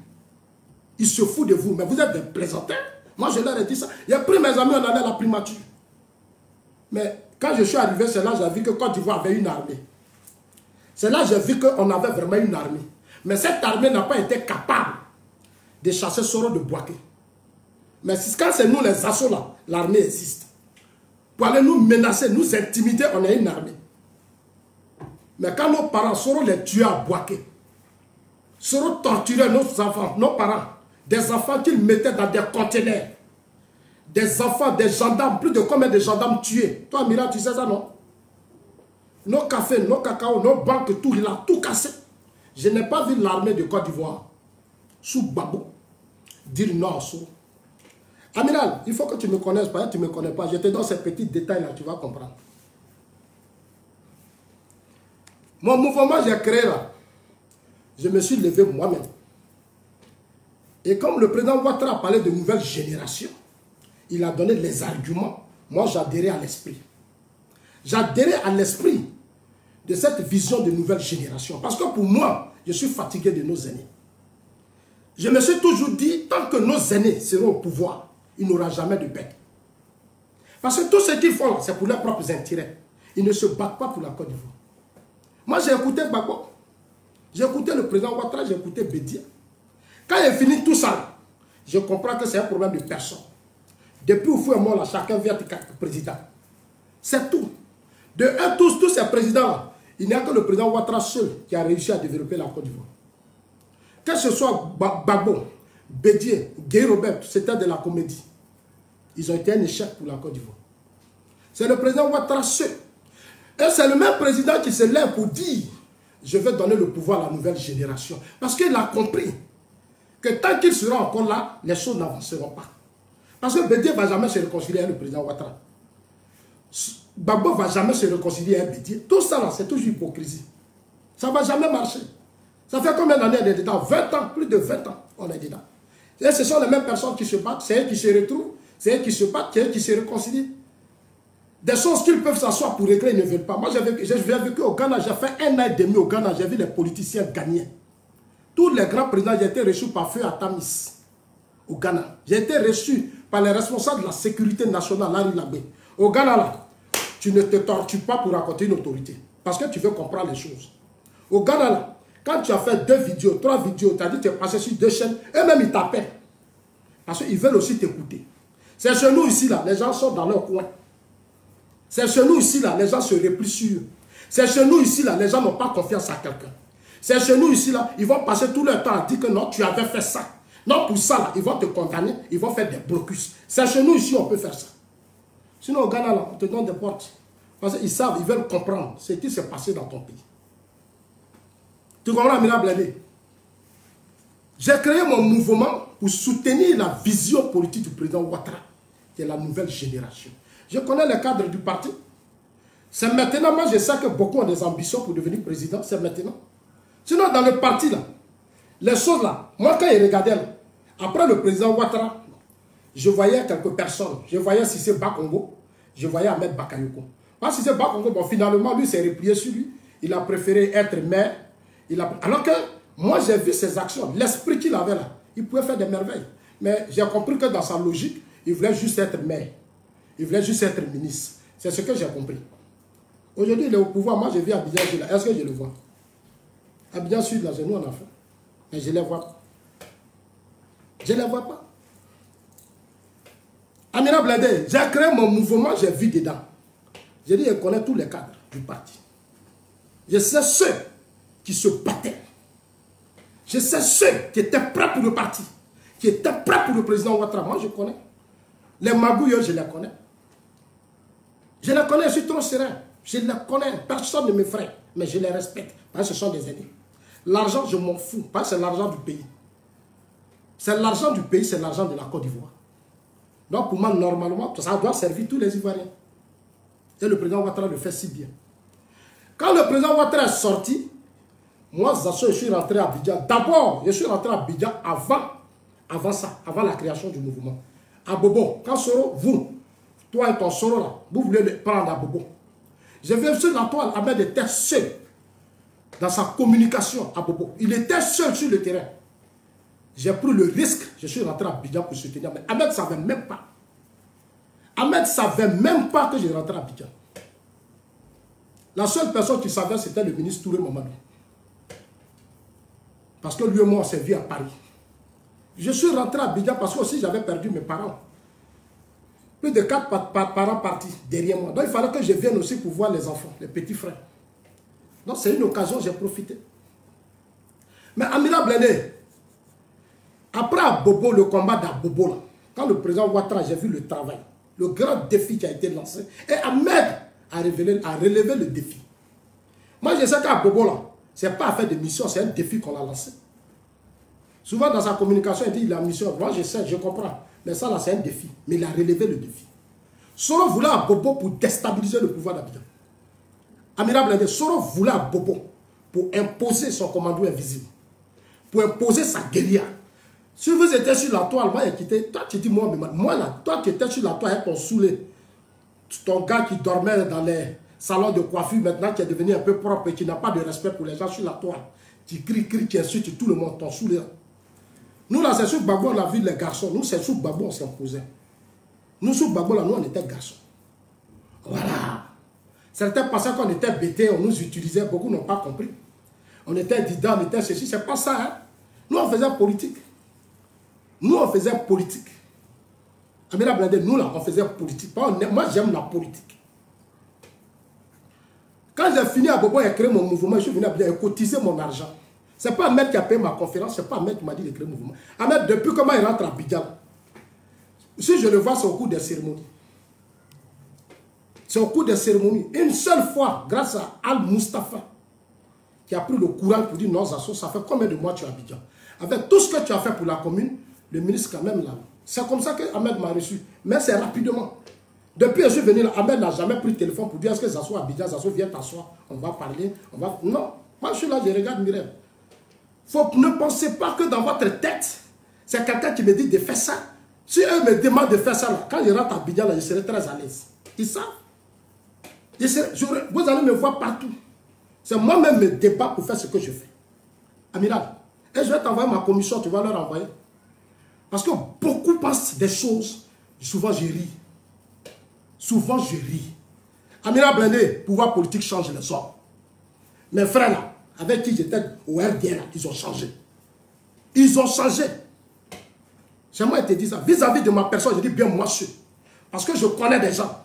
Il se fout de vous. Mais vous êtes des plaisantins. Moi, je leur ai dit ça. Il y a pris mes amis, on allait à la primature. Mais quand je suis arrivé, c'est là que j'ai vu que Côte d'Ivoire avait une armée. C'est là que j'ai vu qu'on avait vraiment une armée. Mais cette armée n'a pas été capable de chasser Soro de Bouaké. Mais quand c'est nous les assos là, l'armée existe. Pour aller nous menacer, nous intimider, on a une armée. Mais quand nos parents, Soro les tuaient à Bouaké, Soro torturait nos enfants, nos parents, des enfants qu'ils mettaient dans des conteneurs. Des enfants, des gendarmes, plus de combien de gendarmes tués. Toi, Mira, tu sais ça, non? Nos cafés, nos cacao, nos banques, tout, il a tout cassé. Je n'ai pas vu l'armée de Côte d'Ivoire, sous Babou, dire non à Soro. Amiral, il faut que tu me connaisses, parce que tu ne me connais pas. Je te donne ces petits détails-là, tu vas comprendre. Mon mouvement, j'ai créé là. Je me suis levé moi-même. Et comme le président Ouattara a parlé de nouvelle génération, il a donné les arguments. Moi, j'adhérais à l'esprit. J'adhérais à l'esprit de cette vision de nouvelle génération. Parce que pour moi, je suis fatigué de nos aînés. Je me suis toujours dit, tant que nos aînés seront au pouvoir, il n'y aura jamais de paix. Parce que tout ce qu'ils font, c'est pour leurs propres intérêts. Ils ne se battent pas pour la Côte d'Ivoire. Moi, j'ai écouté Gbagbo. J'ai écouté le président Ouattara, j'ai écouté Bédia. Quand il finit tout ça, je comprends que c'est un problème de personne. Depuis au fou et moi, là, chacun vient être président. C'est tout. De un, tous ces présidents-là, il n'y a que le président Ouattara seul qui a réussi à développer la Côte d'Ivoire. Que ce soit Gbagbo, Bédié, Guy Robert, c'était de la comédie. Ils ont été un échec pour la Côte d'Ivoire. C'est le président Ouattara seul. Et c'est le même président qui se lève pour dire je vais donner le pouvoir à la nouvelle génération. Parce qu'il a compris que tant qu'il sera encore là, les choses n'avanceront pas. Parce que Bédié ne va jamais se réconcilier avec le président Ouattara. Gbagbo ne va jamais se réconcilier avec Bédié. Tout ça, c'est toujours hypocrisie. Ça ne va jamais marcher. Ça fait combien d'années on est dedans? 20 ans, plus de 20 ans, on est dedans. Et ce sont les mêmes personnes qui se battent, c'est eux qui se retrouvent, c'est eux qui se battent, c'est eux qui se réconcilient. Des choses qu'ils peuvent s'asseoir pour régler, ils ne veulent pas. Moi, j'ai vécu au Ghana, j'ai fait 1 an et demi au Ghana, j'ai vu les politiciens gagner. Tous les grands présidents, j'ai été reçu par Feu Atamis au Ghana. J'ai été reçu par les responsables de la sécurité nationale, Larry Labé. Au Ghana, là, tu ne te tortures pas pour raconter une autorité. Parce que tu veux comprendre les choses. Au Ghana, là, quand tu as fait 2 vidéos, 3 vidéos, tu as dit que tu es passé sur 2 chaînes, eux-mêmes, ils t'appellent. Parce qu'ils veulent aussi t'écouter. C'est chez nous ici, là, les gens sont dans leur coin. C'est chez nous ici, là, les gens se replient sur eux. C'est chez nous ici, là, les gens n'ont pas confiance à quelqu'un. C'est chez nous ici, là, ils vont passer tout leur temps à dire que non, tu avais fait ça. Non, pour ça, là, ils vont te condamner, ils vont faire des blocus. C'est chez nous ici, on peut faire ça. Sinon, au Ghana, là, on te donne des portes. Parce qu'ils savent, ils veulent comprendre ce qui s'est passé dans ton pays. Tu comprends, Amina Bladé? J'ai créé mon mouvement pour soutenir la vision politique du président Ouattara, qui est la nouvelle génération. Je connais les cadres du parti. C'est maintenant, moi je sais que beaucoup ont des ambitions pour devenir président, c'est maintenant. Sinon, dans le parti, là, les choses là, moi quand je regardais, là, après le président Ouattara, je voyais quelques personnes. Je voyais Cissé Bakongo, je voyais Ahmed Bakayoko. Moi, Cissé Bakongo, bon, finalement, lui s'est replié sur lui. Il a préféré être maire. Alors que moi, j'ai vu ses actions, l'esprit qu'il avait là. Il pouvait faire des merveilles. Mais j'ai compris que dans sa logique, il voulait juste être maire. Il voulait juste être ministre. C'est ce que j'ai compris. Aujourd'hui, il est au pouvoir. Moi, je vis à Abidjan Sud. Est-ce que je le vois? Abidjan Sud, là, c'est nous en affaire. Mais je ne les vois pas. Je ne les vois pas. Amina Bladé, j'ai créé mon mouvement, j'ai vu dedans. J'ai dit, je connais tous les cadres du parti. Je sais ceux qui se battaient. Je sais ceux qui étaient prêts pour le parti. Qui étaient prêts pour le président Ouattara. Moi, je connais. Les magouilleurs, je les connais. Je les connais, je suis trop serein. Je les connais. Personne ne me ferait. Mais je les respecte. Parce que ce sont des aînés. L'argent, je m'en fous. Parce que c'est l'argent du pays. C'est l'argent du pays, c'est l'argent de la Côte d'Ivoire. Donc, pour moi, normalement, ça doit servir tous les Ivoiriens. Et le président Ouattara le fait si bien. Quand le président Ouattara est sorti, moi, Zasso, je suis rentré à Abidjan. D'abord, je suis rentré à Abidjan avant ça, avant la création du mouvement. À Bobo, quand Soro, vous, toi et ton Soro là, vous voulez le prendre à Bobo. Je vais sur la toile, Ahmed était seul dans sa communication à Bobo. Il était seul sur le terrain. J'ai pris le risque, je suis rentré à Abidjan pour soutenir. Mais Ahmed ne savait même pas. Ahmed ne savait même pas que je rentrais à Abidjan. La seule personne qui savait, c'était le ministre Touré Mamadou. Parce que lui et moi, on s'est vu à Paris. Je suis rentré à Abidjan parce que aussi j'avais perdu mes parents. Plus de 4 parents partis derrière moi. Donc il fallait que je vienne aussi pour voir les enfants, les petits frères. Donc c'est une occasion, j'ai profité. Mais Amina Bladé, après Abobo, le combat d'Abobo, là, quand le président Ouattara, j'ai vu le travail, le grand défi qui a été lancé, et Ahmed a relevé le défi. Moi je sais qu'Abobo, là, ce n'est pas affaire de mission, c'est un défi qu'on a lancé. Souvent dans sa communication, il dit la mission. Moi je sais, je comprends. Mais ça là, c'est un défi. Mais il a relevé le défi. Soro voulait à Bobo pour déstabiliser le pouvoir d'Abidjan. Amina Bladé, Soro voulait à Bobo pour imposer son commando invisible. Pour imposer sa guérilla. Si vous étiez sur la toile, moi, j'ai quitté. Toi, tu dis, moi là, toi, tu étais sur la toile avec ton saoulé. Ton gars qui dormait dans les salons de coiffure, maintenant, qui est devenu un peu propre et qui n'a pas de respect pour les gens sur la toile. Tu cries, tu insultes tout le monde, ton saoulé. Nous, là, c'est sous Gbagbo, on a vu les garçons. Nous, c'est sous Gbagbo, on s'imposait. Nous, sous Gbagbo, là, nous, on était garçons. Voilà. Certains pensaient qu'on était bêtés, on nous utilisait, beaucoup n'ont pas compris. On était didans, on était ceci, c'est pas ça. Hein? Nous, on faisait politique. Nous, on faisait politique. Amina Blindé, nous, là, on faisait politique. Moi, j'aime la politique. Quand j'ai fini à Bobo et créé mon mouvement, je suis venu à cotiser mon argent. Ce n'est pas Ahmed qui a payé ma conférence, ce n'est pas Ahmed qui m'a dit de créer le mouvement. Ahmed, depuis comment il rentre à Abidjan, si je le vois, c'est au cours des cérémonies. C'est au cours des cérémonies. Une seule fois, grâce à Al-Mustafa, qui a pris le courage pour dire non, Zasso, ça fait combien de mois tu es à Abidjan? Avec tout ce que tu as fait pour la commune, le ministre quand même là. C'est comme ça que Ahmed m'a reçu. Mais c'est rapidement. Depuis que je suis venu là, Ahmed n'a jamais pris le téléphone pour dire est-ce que Zasso à Abidjan, Zasso viens t'asseoir, on va parler, on va... Non, moi je suis là, je regarde mes rêves. Ne pensez pas que dans votre tête, c'est quelqu'un qui me dit de faire ça. Si eux me demandent de faire ça, là, quand je rentre à Abidjan, là, je serai très à l'aise. Ils savent. Vous allez me voir partout. C'est moi-même me débat pour faire ce que je fais. Amiral, et je vais t'envoyer ma commission, tu vas leur envoyer. Parce que beaucoup pensent des choses, souvent je ris. Souvent je ris. Amiral Blindé, pouvoir politique change les hommes. Mes frères là, avec qui j'étais au RDN, là, ils ont changé. Ils ont changé. J'aimerais te dire ça. Vis-à-vis de ma personne, je dis bien moi je suis. Parce que je connais des gens.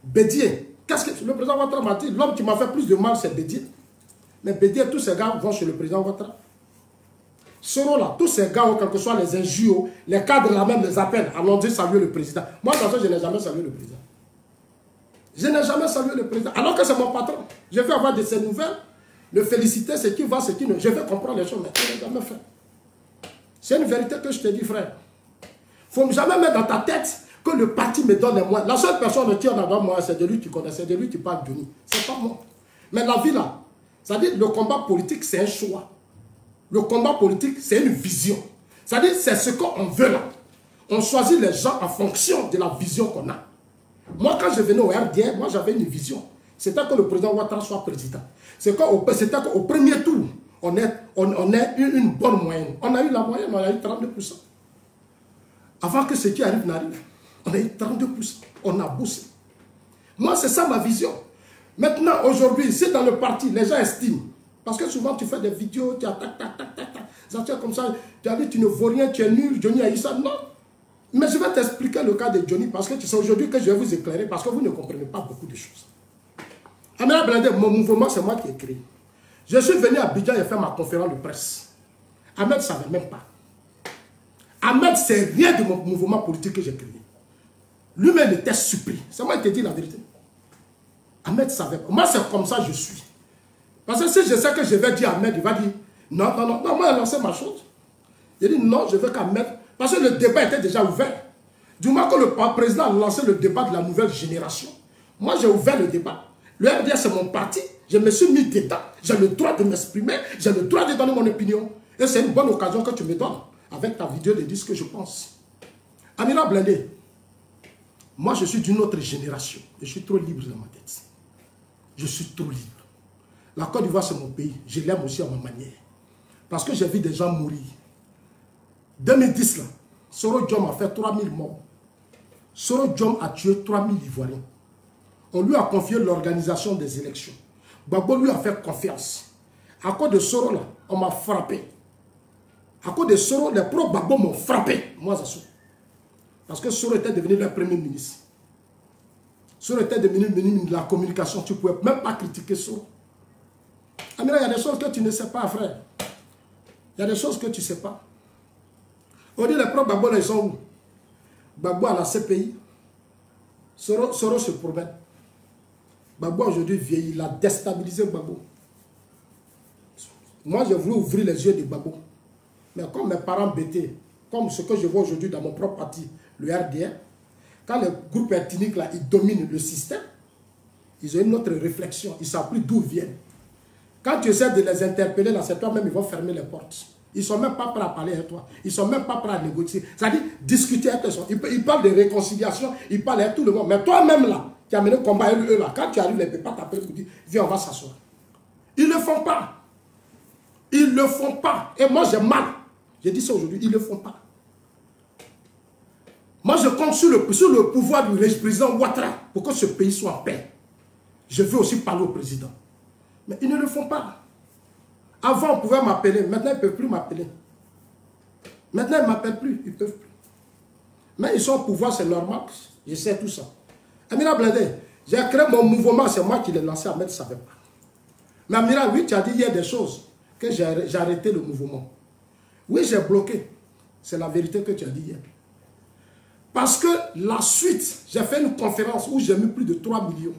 Bédier. Qu'est-ce que le président Ouattara m'a dit? L'homme qui m'a fait plus de mal, c'est Bédier. Mais Bédier, tous ces gars vont chez le président Ouattara. Soro là, tous ces gars, quels que soient les NGO, les cadres là même les appellent, allons dire saluer le président. Moi, dans ça, je n'ai jamais salué le président. Je n'ai jamais salué le président. Alors que c'est mon patron. Je vais avoir de ses nouvelles, le féliciter, ce qui va, ce qui ne. Je vais comprendre les choses, mais je n'ai jamais fait. C'est une vérité que je te dis, frère. Il ne faut jamais mettre dans ta tête que le parti me donne les moyens. La seule personne qui en a dans moi, c'est de lui qui connaît, c'est de lui qui parle de nous. C'est pas moi. Mais la vie là, c'est-à-dire le combat politique, c'est un choix. Le combat politique, c'est une vision. C'est-à-dire, c'est ce qu'on veut là. On choisit les gens en fonction de la vision qu'on a. Moi, quand je venais au RDN, moi j'avais une vision. C'était que le président Ouattara soit président. C'était qu'au premier tour, on ait une bonne moyenne. On a eu la moyenne, on a eu 32%. Avant que ce qui arrive n'arrive, on a eu 32%. On a bossé. Moi, c'est ça ma vision. Maintenant, aujourd'hui, si dans le parti, les gens estiment, parce que souvent tu fais des vidéos, tu attaques, ça tient comme ça, tu as dit tu ne vaux rien, tu es nul, Johnny a eu ça. Non. Mais je vais t'expliquer le cas de Johnny, parce que c'est aujourd'hui que je vais vous éclairer, parce que vous ne comprenez pas beaucoup de choses. Amina Blindé, mon mouvement, c'est moi qui ai créé. Je suis venu à Abidjan et fait ma conférence de presse. Ahmed ne savait même pas. Ahmed ne sait rien de mon mouvement politique que j'ai créé. Lui-même était surpris. C'est moi qui te dis la vérité. Ahmed ne savait pas. Moi, c'est comme ça que je suis. Parce que si je sais que je vais dire à Ahmed, il va dire non, moi j'ai lancé ma chose. Il dit non, je veux qu'Ahmed. Parce que le débat était déjà ouvert. Du moment que le président a lancé le débat de la nouvelle génération, moi j'ai ouvert le débat. Le RDS c'est mon parti, je me suis mis dedans. J'ai le droit de m'exprimer, j'ai le droit de donner mon opinion. Et c'est une bonne occasion que tu me donnes avec ta vidéo de dire ce que je pense. Amina Blindé, moi je suis d'une autre génération. Je suis trop libre dans ma tête. Je suis trop libre. La Côte d'Ivoire, c'est mon pays. Je l'aime aussi à ma manière. Parce que j'ai vu des gens mourir. 2010, là, Soro Diom a fait 3000 morts. Soro Diom a tué 3000 Ivoiriens. On lui a confié l'organisation des élections. Gbagbo lui a fait confiance. À cause de Soro, là, on m'a frappé. À cause de Soro, les pro-Gbagbo m'ont frappé. Moi, ça saute. Parce que Soro était devenu le premier ministre. Soro était devenu ministre de la communication. Tu ne pouvais même pas critiquer Soro. Amina, il y a des choses que tu ne sais pas, frère. Il y a des choses que tu ne sais pas. On dit les propres Gbagbo, ils sont où? Gbagbo à la CPI. Soro se promène. Gbagbo aujourd'hui vieillit, il a déstabilisé Gbagbo. Moi, j'ai voulu ouvrir les yeux de Gbagbo. Mais comme mes parents bêtaient, comme ce que je vois aujourd'hui dans mon propre parti, le RDN, quand les groupes ethniques là, ils dominent le système, ils ont une autre réflexion. Ils ne savent plus d'où ils viennent. Quand tu essaies de les interpeller, là, c'est toi-même, ils vont fermer les portes. Ils ne sont même pas prêts à parler avec toi. Ils ne sont même pas prêts à négocier. C'est-à-dire discuter avec toi. Ils parlent de réconciliation, ils parlent avec tout le monde. Mais toi-même là, qui as mené le combat avec eux là, quand tu arrives, ils ne peuvent pas t'appeler pour dire, viens, on va s'asseoir. Ils ne le font pas. Ils ne le font pas. Et moi, j'ai mal. J'ai dit ça aujourd'hui, ils ne le font pas. Moi, je compte sur le pouvoir du président Ouattara pour que ce pays soit en paix. Je veux aussi parler au président. Mais ils ne le font pas. Avant, on pouvait m'appeler. Maintenant, ils ne peuvent plus m'appeler. Maintenant, ils ne m'appellent plus. Ils ne peuvent plus. Mais ils sont au pouvoir, c'est normal. Je sais tout ça. Amira Blindé, j'ai créé mon mouvement. C'est moi qui l'ai lancé. Ahmed ne savait pas. Mais Amira, oui, tu as dit hier des choses. Que j'ai arrêté le mouvement. Oui, j'ai bloqué. C'est la vérité que tu as dit hier. Parce que la suite, j'ai fait une conférence où j'ai mis plus de 3 millions.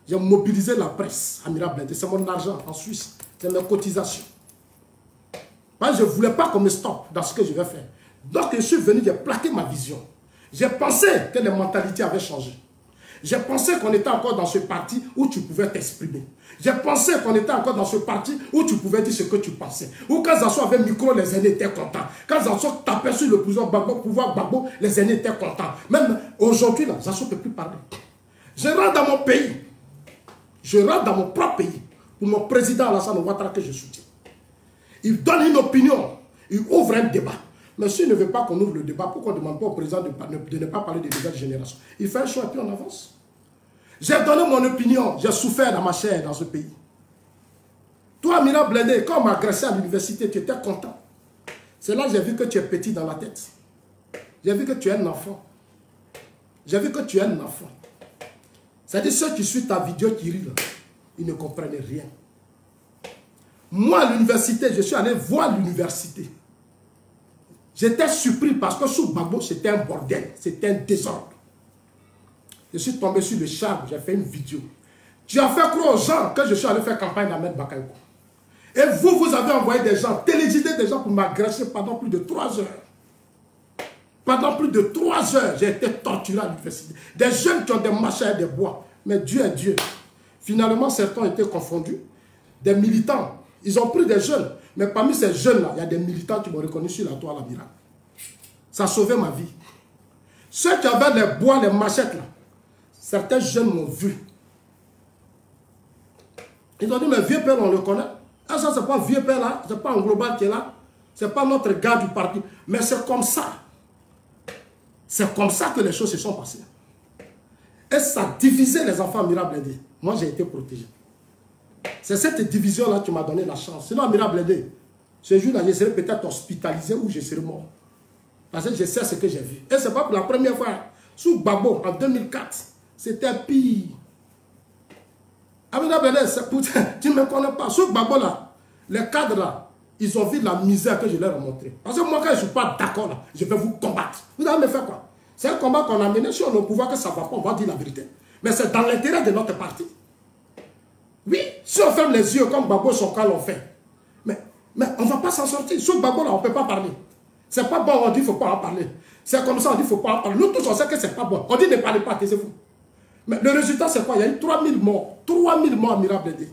J'ai mobilisé la presse, Amira Blindé. C'est mon argent en Suisse. C'est mes cotisations. Moi, je ne voulais pas qu'on me stoppe dans ce que je vais faire. Donc, je suis venu, j'ai plaqué ma vision. J'ai pensé que les mentalités avaient changé. J'ai pensé qu'on était encore dans ce parti où tu pouvais t'exprimer. J'ai pensé qu'on était encore dans ce parti où tu pouvais dire ce que tu pensais. Où quand Zasso avait le micro, les aînés étaient contents. Quand Zasso tapait sur le pouvoir Gbagbo, les aînés étaient contents. Même aujourd'hui, Zasso ne peut plus parler. Je rentre dans mon pays. Je rentre dans mon propre pays. Pour mon président Alassane Ouattara que je soutiens. Il donne une opinion. Il ouvre un débat. Mais s'il ne veut pas qu'on ouvre le débat, pourquoi on ne demande pas au président de ne pas parler des nouvelles générations? Il fait un choix et puis on avance. J'ai donné mon opinion. J'ai souffert dans ma chair dans ce pays. Toi, Amira Blindé, quand on m'a agressé à l'université, tu étais content. C'est là que j'ai vu que tu es petit dans la tête. J'ai vu que tu es un enfant. J'ai vu que tu es un enfant. C'est-à-dire ceux qui suivent ta vidéo qui rient là, ils ne comprennent rien. Moi, à l'université, je suis allé voir l'université. J'étais surpris parce que sous Gbagbo, c'était un bordel, c'était un désordre. Je suis tombé sur le char, j'ai fait une vidéo. Tu as fait croire aux gens que je suis allé faire campagne d'Ahmed Bakayoko. Et vous avez envoyé des gens, télévisé des gens pour m'agresser pendant plus de 3 heures. Pendant plus de 3 heures, j'ai été torturé à l'université. Des jeunes qui ont des machins et des bois. Mais Dieu est Dieu. Finalement, certains ont été confondus. Des militants. Ils ont pris des jeunes. Mais parmi ces jeunes-là, il y a des militants qui m'ont reconnu sur la toile à Mira. Ça a sauvé ma vie. Ceux qui avaient les bois, les machettes, là, certains jeunes m'ont vu. Ils ont dit, mais vieux père, on le connaît. Ah, ça, c'est pas vieux père là, c'est pas un global qui est là. C'est pas notre gars du parti. Mais c'est comme ça. C'est comme ça que les choses se sont passées. Et ça divisait les enfants Amira Blindé. Moi, j'ai été protégé. C'est cette division-là qui m'a donné la chance. Sinon, Amira Blindé, ce jour-là, je serais peut-être hospitalisé ou je serais mort. Parce que je sais ce que j'ai vu. Et c'est pas pour la première fois. Sous Gbagbo, en 2004, c'était pire. Amira Blindé, tu ne me connais pas. Sous Gbagbo, là, les cadres, là, ils ont vu la misère que je leur ai montrée. Parce que moi, quand je ne suis pas d'accord, là, je vais vous combattre. Vous allez me faire quoi? C'est un combat qu'on a mené sur nos pouvoirs que ça ne va pas, on va dire la vérité. Mais c'est dans l'intérêt de notre parti. Oui, si on ferme les yeux comme Gbagbo son cas l'ont fait. Mais on ne va pas s'en sortir. Sur Gbagbo, là, on ne peut pas parler. C'est pas bon, on dit qu'il ne faut pas en parler. C'est comme ça, on dit qu'il ne faut pas en parler. Nous tous, on sait que ce n'est pas bon. On dit ne parlez pas, taisez-vous. Mais le résultat, c'est quoi? Il y a eu 3000 morts. 3000 morts à Amira Blindé.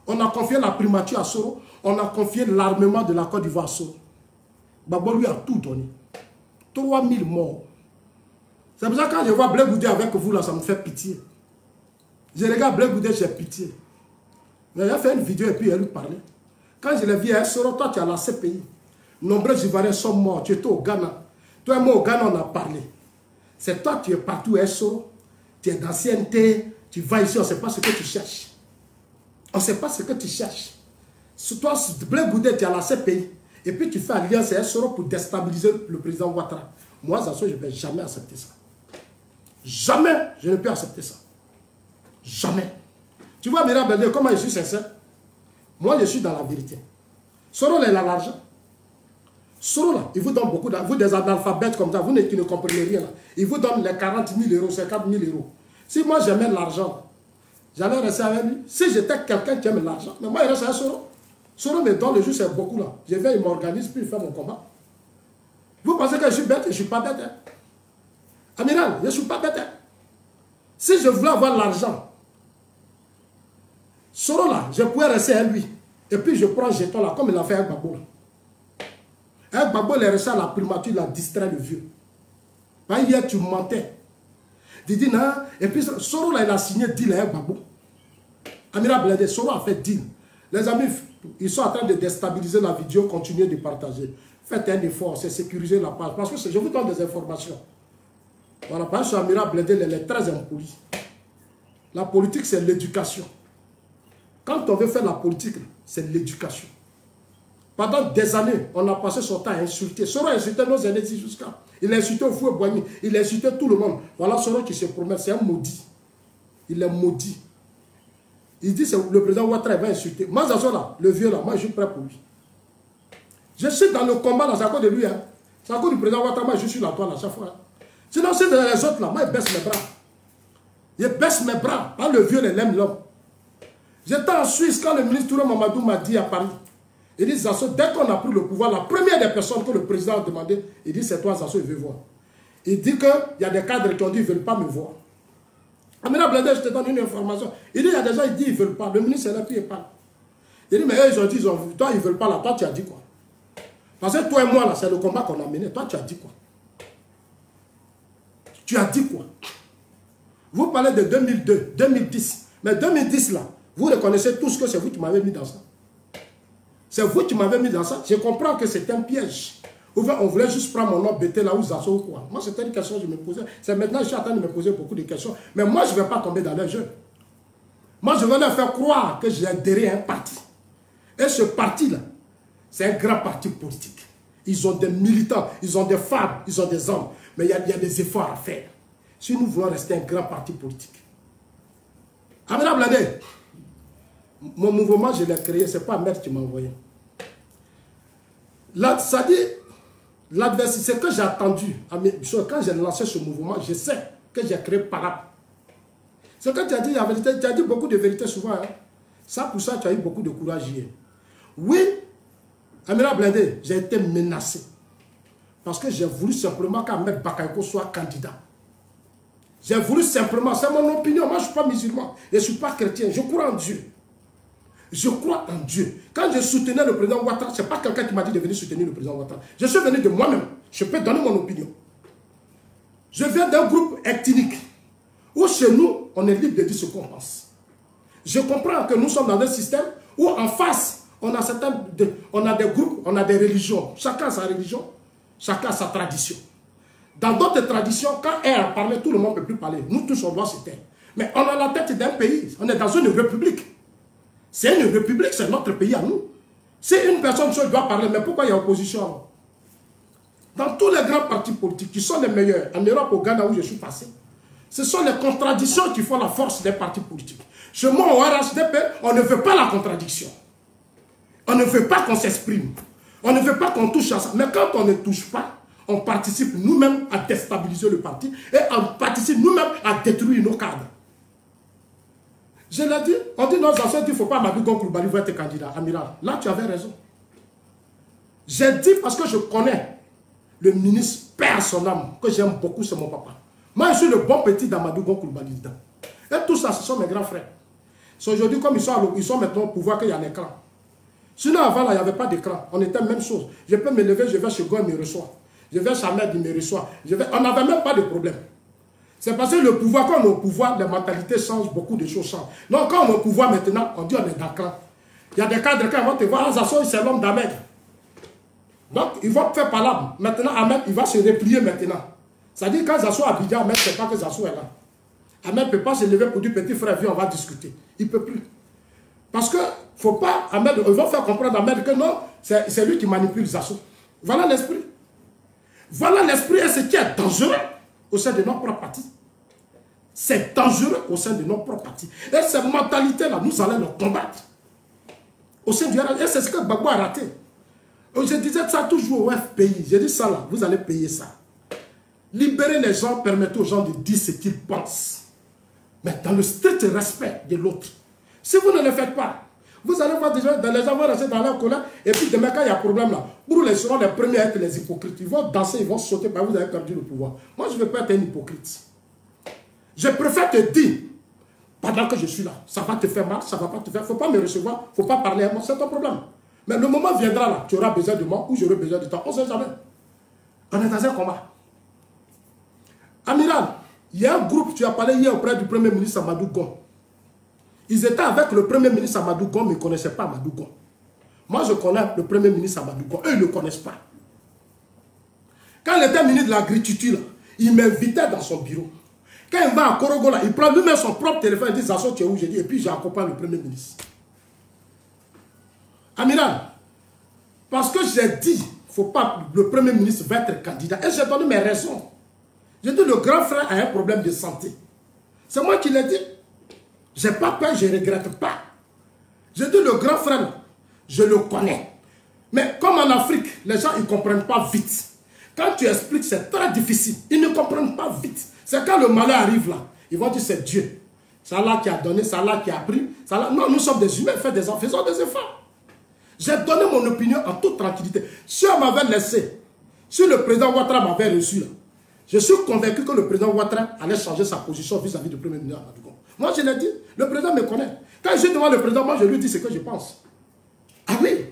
On a confié la primature à Soro. On a confié l'armement de la Côte d'Ivoire à Soro. Gbagbo lui a tout donné. 3000 morts. C'est pour ça que quand je vois Blé Goudé avec vous, là, ça me fait pitié. Je regarde Blé Goudé, j'ai pitié. Mais il a fait une vidéo et puis il lui parlait. Quand je l'ai vu à Soro, toi, tu as la CPI. Nombreux Ivoiriens sont morts. Tu étais au Ghana. Toi et moi, au Ghana, on a parlé. C'est toi qui es partout à Soro. Tu es d'ancienneté. Tu vas ici, on ne sait pas ce que tu cherches. On ne sait pas ce que tu cherches. Toi, Blé Goudé, tu as la CPI. Et puis tu fais alliance à Soro pour déstabiliser le président Ouattara. Moi, Zasso, je ne vais jamais accepter ça. Jamais, je ne peux accepter ça. Jamais. Tu vois, Amira Blindé, comment je suis sincère? Moi, je suis dans la vérité. Soro, il a l'argent. Soro, là, il vous donne beaucoup d'argent. Vous, des analphabètes comme ça, vous qui ne comprenez rien. Là. Il vous donne les 40 000 euros, 50 000 euros. Si moi, j'aimais l'argent, j'allais rester avec lui. Si j'étais quelqu'un qui aime l'argent, mais moi, il reste avec Soro. Soro me donne le jour, c'est beaucoup là. Je vais, il m'organise, puis il fait mon combat. Vous pensez que je suis bête? Je ne suis pas bête. Hein? Amiral, je ne suis pas bête. Hein? Si je voulais avoir l'argent, Soro là, je pouvais rester à lui. Et puis je prends jeton là, comme il a fait avec Gbagbo. Avec Gbagbo, il est resté à la primature, il a distrait le vieux. Hier, tu mentais. Tu dis non. Et puis Soro là, il a signé deal avec Gbagbo. Amira Blindé, Soro a fait deal. Les amis, ils sont en train de déstabiliser la vidéo, continuez de partager. Faites un effort, c'est sécuriser la page. Parce que je vous donne des informations. Voilà, par exemple, Amira Blindé, elle est très impolie. La politique, c'est l'éducation. Quand on veut faire la politique, c'est l'éducation. Pendant des années, on a passé son temps à insulter. Soro a insulté nos aînés jusqu'à. Il a insulté Houphouët-Boigny. Il a insulté tout le monde. Voilà Soro qui se promet. C'est un maudit. Il est maudit. Il dit que le président Ouattara va insulter. Moi, là, le vieux là, moi je suis prêt pour lui. Je suis dans le combat là, c'est à cause de lui. Hein. C'est à cause du président Ouattara, moi je suis la toile à chaque fois. Hein. Sinon, c'est les autres là, moi je baisse mes bras. Je baisse mes bras. Pas le vieux, il aime l'homme. J'étais en Suisse quand le ministre Touré Mamadou m'a dit à Paris. Il dit, Zasso, dès qu'on a pris le pouvoir, la première des personnes que le président a demandé, il dit, c'est toi, Zasso, il veut voir. Il dit qu'il y a des cadres qui ont dit, ils ne veulent pas me voir. Amina Blindé, je te donne une information. Il dit, il y a des gens, il dit, ils ne veulent pas. Le ministre est là, puis il parle. Il dit, mais eux, ils ont dit, toi, ils ne veulent pas là. Toi, tu as dit quoi? Parce que toi et moi, là, c'est le combat qu'on a mené. Toi, tu as dit quoi? Tu as dit quoi? Vous parlez de 2002, 2010. Mais 2010, là, vous reconnaissez tous que c'est vous qui m'avez mis dans ça. C'est vous qui m'avez mis dans ça. Je comprends que c'est un piège. On voulait juste prendre mon nom, bêter là où Zasso ou quoi. Moi, c'était une question que je me posais. C'est maintenant que je suis en train de me poser beaucoup de questions. Mais moi, je ne vais pas tomber dans leur jeu. Moi, je vais leur faire croire que j'ai adhéré à un parti. Et ce parti-là, c'est un grand parti politique. Ils ont des militants, ils ont des femmes, ils ont des hommes. Mais il y a des efforts à faire. Si nous voulons rester un grand parti politique. Amina Blindé, mon mouvement, je l'ai créé, ce n'est pas un maître qui m'a envoyé. Là, ça dit, l'adversité, ce que j'ai attendu, quand j'ai lancé ce mouvement, je sais que j'ai créé par là. Ce que tu as dit, la vérité, tu as dit beaucoup de vérité souvent. Hein. Ça, pour ça, tu as eu beaucoup de courage hier. Oui, Amina Blindé, j'ai été menacé. Parce que j'ai voulu simplement qu'Ahmed Bakayoko soit candidat. J'ai voulu simplement, c'est mon opinion, moi je ne suis pas musulman, je ne suis pas chrétien, je crois en Dieu. Je crois en Dieu. Quand je soutenais le président Ouattara, ce n'est pas quelqu'un qui m'a dit de venir soutenir le président Ouattara. Je suis venu de moi-même. Je peux donner mon opinion. Je viens d'un groupe ethnique où chez nous, on est libre de dire ce qu'on pense. Je comprends que nous sommes dans un système où en face, on a des groupes, on a des religions. Chacun a sa religion, chacun a sa tradition. Dans d'autres traditions, quand elle a parlé, tout le monde ne peut plus parler. Nous tous, on doit se taire. Mais on a la tête d'un pays. On est dans une république. C'est une république, c'est notre pays à nous. Si une personne seule doit parler, mais pourquoi il y a opposition? Dans tous les grands partis politiques qui sont les meilleurs, en Europe, au Ghana où je suis passé, ce sont les contradictions qui font la force des partis politiques. Chez moi, au RHDP, on ne veut pas la contradiction. On ne veut pas qu'on s'exprime. On ne veut pas qu'on touche à ça. Mais quand on ne touche pas, on participe nous-mêmes à déstabiliser le parti et on participe nous-mêmes à détruire nos cadres. Je l'ai dit, on dit non, il ne faut pas Mamadou Gon Coulibaly va être candidat, amiral. Là, tu avais raison. J'ai dit parce que je connais le ministre père son âme, que j'aime beaucoup, c'est mon papa. Moi, je suis le bon petit d'Amadou Gon Coulibaly dedans. Et tout ça, ce sont mes grands frères. C'est aujourd'hui, comme ils sont maintenant au pouvoir, qu'il y a un écran. Sinon, avant, là, il n'y avait pas d'écran. On était la même chose. Je peux me lever, je vais chez Gon, il me reçoit. Je vais chez Ahmed, il me reçoit. On n'avait même pas de problème. C'est parce que le pouvoir, quand on est au pouvoir, les mentalités changent, beaucoup de choses changent. Donc, quand on est au pouvoir maintenant, on dit on est d'accord. Il y a des cadres qui vont te voir, Zasso, c'est l'homme d'Ahmed. Donc, ils vont faire par là. Maintenant, Ahmed, il va se replier maintenant. C'est-à-dire, quand Zasso a Abidjan, Ahmed, ne sait pas que Zasso est là. Ahmed ne peut pas se lever pour dire, petit frère, viens, on va discuter. Il ne peut plus. Parce que, faut pas, Ahmed, ils vont faire comprendre à Ahmed que non, c'est lui qui manipule Zasso. Voilà l'esprit. Voilà l'esprit et ce qui est dangereux au sein de notre propre parti. C'est dangereux au sein de notre propre parti. Et cette mentalité-là, nous allons le combattre. Au sein du RHDP. Et c'est ce que Gbagbo a raté. Je disais ça toujours au FPI. J'ai dit ça là, vous allez payer ça. Libérer les gens, permettre aux gens de dire ce qu'ils pensent. Mais dans le strict respect de l'autre. Si vous ne le faites pas, vous allez voir déjà, les gens vont rester dans leur colère. Et puis demain, quand il y a un problème là, pour les seront les premiers à être les hypocrites. Ils vont danser, ils vont sauter, parce que vous avez perdu le pouvoir. Moi, je ne veux pas être un hypocrite. Je préfère te dire, pendant que je suis là. Ça va te faire mal, ça ne va pas te faire. Il ne faut pas me recevoir, il ne faut pas parler à moi, c'est ton problème. Mais le moment viendra là, tu auras besoin de moi ou j'aurai besoin de toi. On ne sait jamais. On est dans un combat. Amiral, il y a un groupe, tu as parlé hier auprès du Premier ministre Amadou Gon. Ils étaient avec le Premier ministre Amadou Gon, mais ils ne connaissaient pas Amadou Gon. Moi, je connais le Premier ministre Amadou Gon. Eux, ils ne le connaissent pas. Quand il était ministre de l'Agriculture, il m'invitait dans son bureau. Quand il va à Korogola, il prend lui-même son propre téléphone et dit, Zasso, tu es où? J'ai dit, et puis j'accompagne le Premier ministre. Amiral, parce que j'ai dit, faut pas, le Premier ministre va être candidat. Et j'ai donné mes raisons. J'ai dit, le grand frère a un problème de santé. C'est moi qui l'ai dit. Je n'ai pas peur, je ne regrette pas. J'ai dit, le grand frère, je le connais. Mais comme en Afrique, les gens ne comprennent pas vite. Quand tu expliques, c'est très difficile. Ils ne comprennent pas vite. C'est quand le malheur arrive là, ils vont dire, c'est Dieu. C'est Allah qui a donné, c'est Allah qui a pris. Non, nous sommes des humains, faisons des efforts. J'ai donné mon opinion en toute tranquillité. Si on m'avait laissé, si le président Ouattara m'avait reçu là, je suis convaincu que le président Ouattara allait changer sa position vis-à-vis du Premier ministre. Moi, je l'ai dit, le président me connaît. Quand je suis devant le président, moi, je lui dis ce que je pense. Ah oui.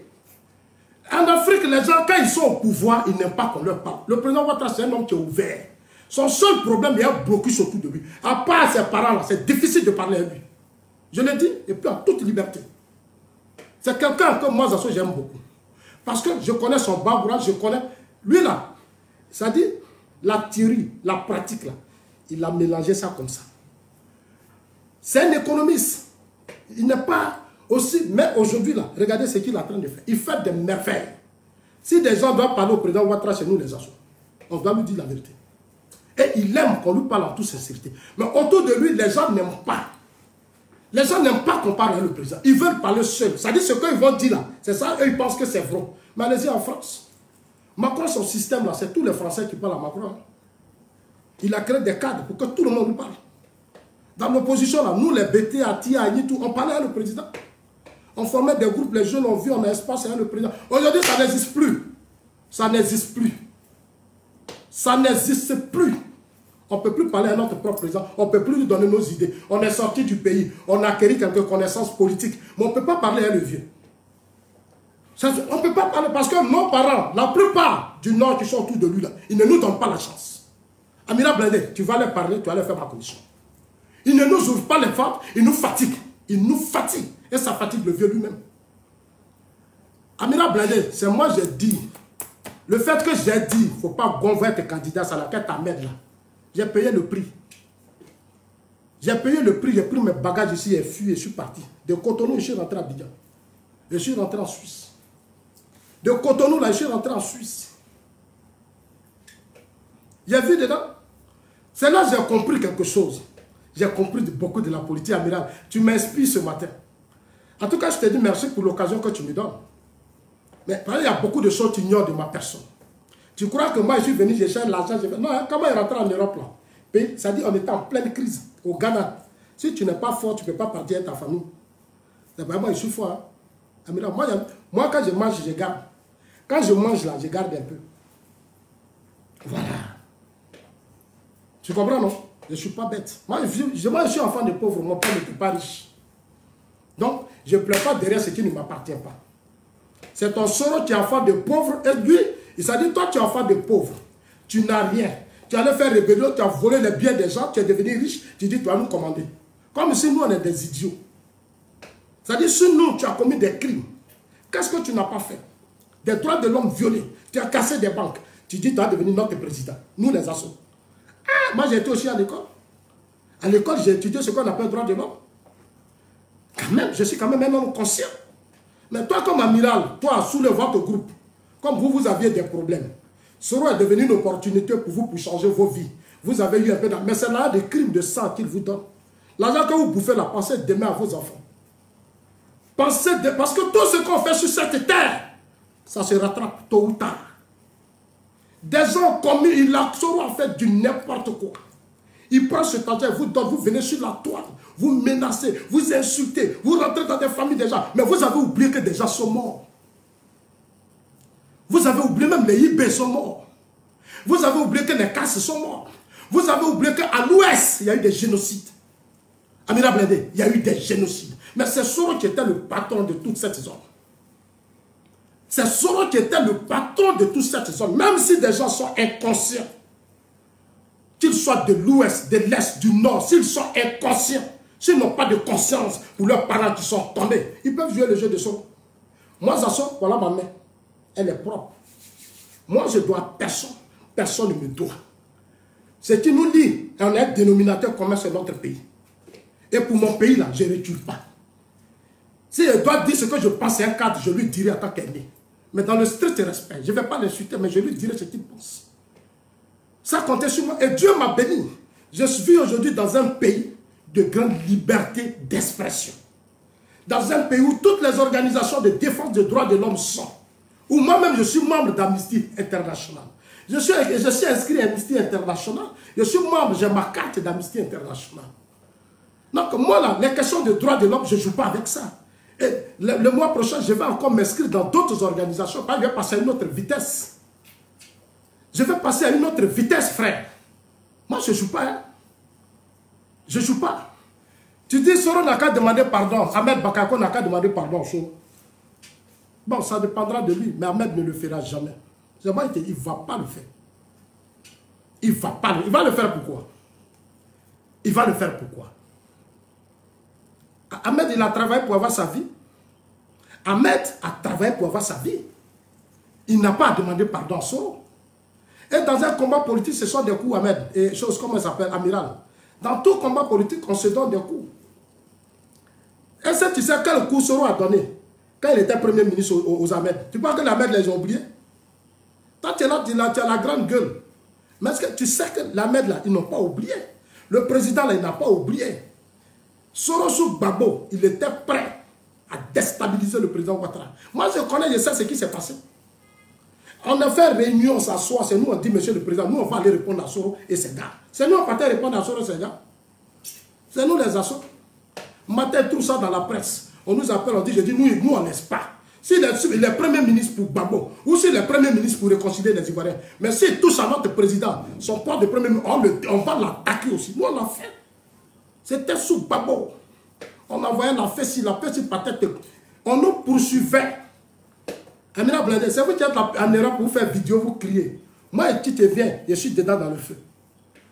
En Afrique, les gens, quand ils sont au pouvoir, ils n'aiment pas qu'on leur parle. Le président Ouattara, c'est un homme qui est ouvert. Son seul problème, il y a un blocus autour de lui. À part ses parents, c'est difficile de parler à lui. Je l'ai dit, et puis en toute liberté. C'est quelqu'un que moi, Zasso, j'aime beaucoup. Parce que je connais son background, je connais... Lui, là, ça dit, la théorie, la pratique, là, il a mélangé ça comme ça. C'est un économiste. Il n'est pas aussi... Mais aujourd'hui, là, regardez ce qu'il est en train de faire. Il fait des merveilles. Si des gens doivent parler au président Ouattara chez nous, les Zasso, on doit lui dire la vérité. Et il aime qu'on lui parle en toute sincérité. Mais autour de lui, les gens n'aiment pas. Les gens n'aiment pas qu'on parle avec le président. Ils veulent parler seuls. Ça dit ce qu'ils vont dire là. C'est ça, eux, ils pensent que c'est vrai. Mais allez-y en France. Macron, son système là, c'est tous les Français qui parlent à Macron. Il a créé des cadres pour que tout le monde lui parle. Dans l'opposition là, nous les BT, Atia, tout, on parlait avec le président. On formait des groupes, les jeunes ont vu, on a espace avec le président. Aujourd'hui, ça n'existe plus. Ça n'existe plus. Ça n'existe plus. On ne peut plus parler à notre propre président. On ne peut plus lui donner nos idées. On est sorti du pays. On a acquis quelques connaissances politiques. Mais on ne peut pas parler à le vieux. On ne peut pas parler parce que nos parents, la plupart du Nord qui sont autour de lui, là, ils ne nous donnent pas la chance. Amira Blindé, tu vas leur parler, tu vas leur faire ma commission. Ils ne nous ouvrent pas les portes, ils nous fatiguent. Ils nous fatiguent. Et ça fatigue le vieux lui-même. Amira Blindé, c'est moi j'ai dit. Le fait que j'ai dit, il ne faut pas convaincre tes candidats, ça la quête ta merde là. J'ai payé le prix. J'ai payé le prix, j'ai pris mes bagages ici et fui et je suis parti. De Cotonou, je suis rentré à Abidjan. Je suis rentré en Suisse. De Cotonou, là, je suis rentré en Suisse. J'ai vu dedans. C'est là que j'ai compris quelque chose. J'ai compris beaucoup de la politique, amiral. Tu m'inspires ce matin. En tout cas, je te dis merci pour l'occasion que tu me donnes. Mais il y a beaucoup de choses que tu ignores de ma personne. Tu crois que moi, je suis venu, je cherche l'argent. Non, hein, comment il rentre en Europe là? Ça dit on était en pleine crise au Ghana. Si tu n'es pas fort, tu ne peux pas partir avec ta famille. D'abord, moi, je suis fort. Hein. Amiral, moi, quand je mange, je garde. Quand je mange là, je garde un peu. Voilà. Tu comprends, non? Je ne suis pas bête. Moi, je suis enfant de pauvre. Mon père n'était pas riche. Donc, je ne pleure pas derrière ce qui ne m'appartient pas. C'est ton soro qui est enfant de pauvre. Et lui, il s'est dit, toi, tu es enfant de pauvre. Tu n'as rien. Tu allais faire rébellion, tu as volé les biens des gens, tu es devenu riche. Tu dis, tu vas nous commander. Comme si nous, on est des idiots. C'est-à-dire, si nous, tu as commis des crimes, qu'est-ce que tu n'as pas fait? Des droits de l'homme violés. Tu as cassé des banques. Tu dis, tu vas devenir notre président. Nous, les assos. Ah, moi, j'ai été aussi à l'école. À l'école, j'ai étudié ce qu'on appelle droit de l'homme. Quand même, je suis quand même un homme conscient. Mais toi, comme amiral, toi, sous votre groupe, comme vous aviez des problèmes, Soro est devenu une opportunité pour vous, pour changer vos vies. Vous avez eu un peu d'argent. Mais c'est là des crimes de sang qu'il vous donne. L'argent que vous bouffez là, pensez demain à vos enfants. Parce que tout ce qu'on fait sur cette terre, ça se rattrape tôt ou tard. Des gens comme Soro a fait du n'importe quoi. Il prend cet argent, vous donne, vous venez sur la toile, vous menacez, vous insultez, vous rentrez dans des familles déjà. Mais vous avez oublié que des gens sont morts. Vous avez oublié même les IB sont morts. Vous avez oublié que les Casses sont morts. Vous avez oublié qu'à l'ouest, il y a eu des génocides. Amina Blindé, il y a eu des génocides. Mais c'est Soro qui était le patron de toute cette zone. C'est Soro qui était le patron de toute cette zone. Même si des gens sont inconscients, qu'ils soient de l'ouest, de l'est, du nord, s'ils sont inconscients, s'ils n'ont pas de conscience pour leurs parents qui sont tombés, ils peuvent jouer le jeu de Soro. Moi, Zasso, voilà ma main. Elle est propre. Moi, je dois à personne. Personne ne me doit. Ce qui nous dit, on est un dénominateur commun sur notre pays. Et pour mon pays, là, je ne recule pas. Si je dois dire ce que je pense à un cadre, je lui dirai en tant qu'ennemi. Mais dans le strict respect, je ne vais pas l'insulter, mais je lui dirai ce qu'il pense. Ça comptait sur moi. Et Dieu m'a béni. Je suis aujourd'hui dans un pays de grande liberté d'expression. Dans un pays où toutes les organisations de défense des droits de l'homme sont. Où moi-même, je suis membre d'Amnesty International. Je suis inscrit à Amnesty International. Je suis membre, j'ai ma carte d'Amnesty International. Donc moi, là, les questions de droits de l'homme, je ne joue pas avec ça. Et le mois prochain, je vais encore m'inscrire dans d'autres organisations. Je vais passer à une autre vitesse. Je vais passer à une autre vitesse, frère. Moi, je ne joue pas. Hein. Je ne joue pas. Tu dis, Soro n'a qu'à demander pardon. Ahmed Bakako n'a qu'à demander pardon. Bon, ça dépendra de lui, mais Ahmed ne le fera jamais. Il ne va pas le faire. Il va le faire pourquoi? Il va le faire pourquoi? Ahmed, il a travaillé pour avoir sa vie. Ahmed a travaillé pour avoir sa vie. Il n'a pas à demander pardon à Soro. Et dans un combat politique, ce sont des coups, Ahmed. Et chose comme elle s'appelle, Amiral. Dans tout combat politique, on se donne des coups. Est-ce que tu sais quel coup Soro a donné quand il était premier ministre aux Ahmed? Tu penses que les Ahmed les ont oubliés? Toi, tu es là, tu as la grande gueule. Mais est-ce que tu sais que les Ahmed, là, ils n'ont pas oublié? Le président, là, il n'a pas oublié. Soro Gbagbo, il était prêt à déstabiliser le président Ouattara. Moi, je connais, je sais ce qui s'est passé. On a fait réunion, on s'assoit, c'est nous, on dit, monsieur le président, nous, on va aller répondre à Soro et ses gars. C'est nous, on va répondre à Soro et ses gars. C'est nous, les assos. On mettait tout ça dans la presse. On nous appelle, on dit, je dis, nous on laisse pas. Si les premiers ministres pour Gbagbo, ou si les premiers ministres pour réconcilier les Ivoiriens, mais s'ils touchent à notre président, son poste de premier ministre, on va l'attaquer aussi. Nous, on l'a fait. C'était sous Gbagbo. On envoyait la fesse, la patate. On nous poursuivait. Amina Blindé, c'est vous qui êtes en Europe pour faire vidéo, vous criez. Moi, tu te viens, je suis dedans dans le feu.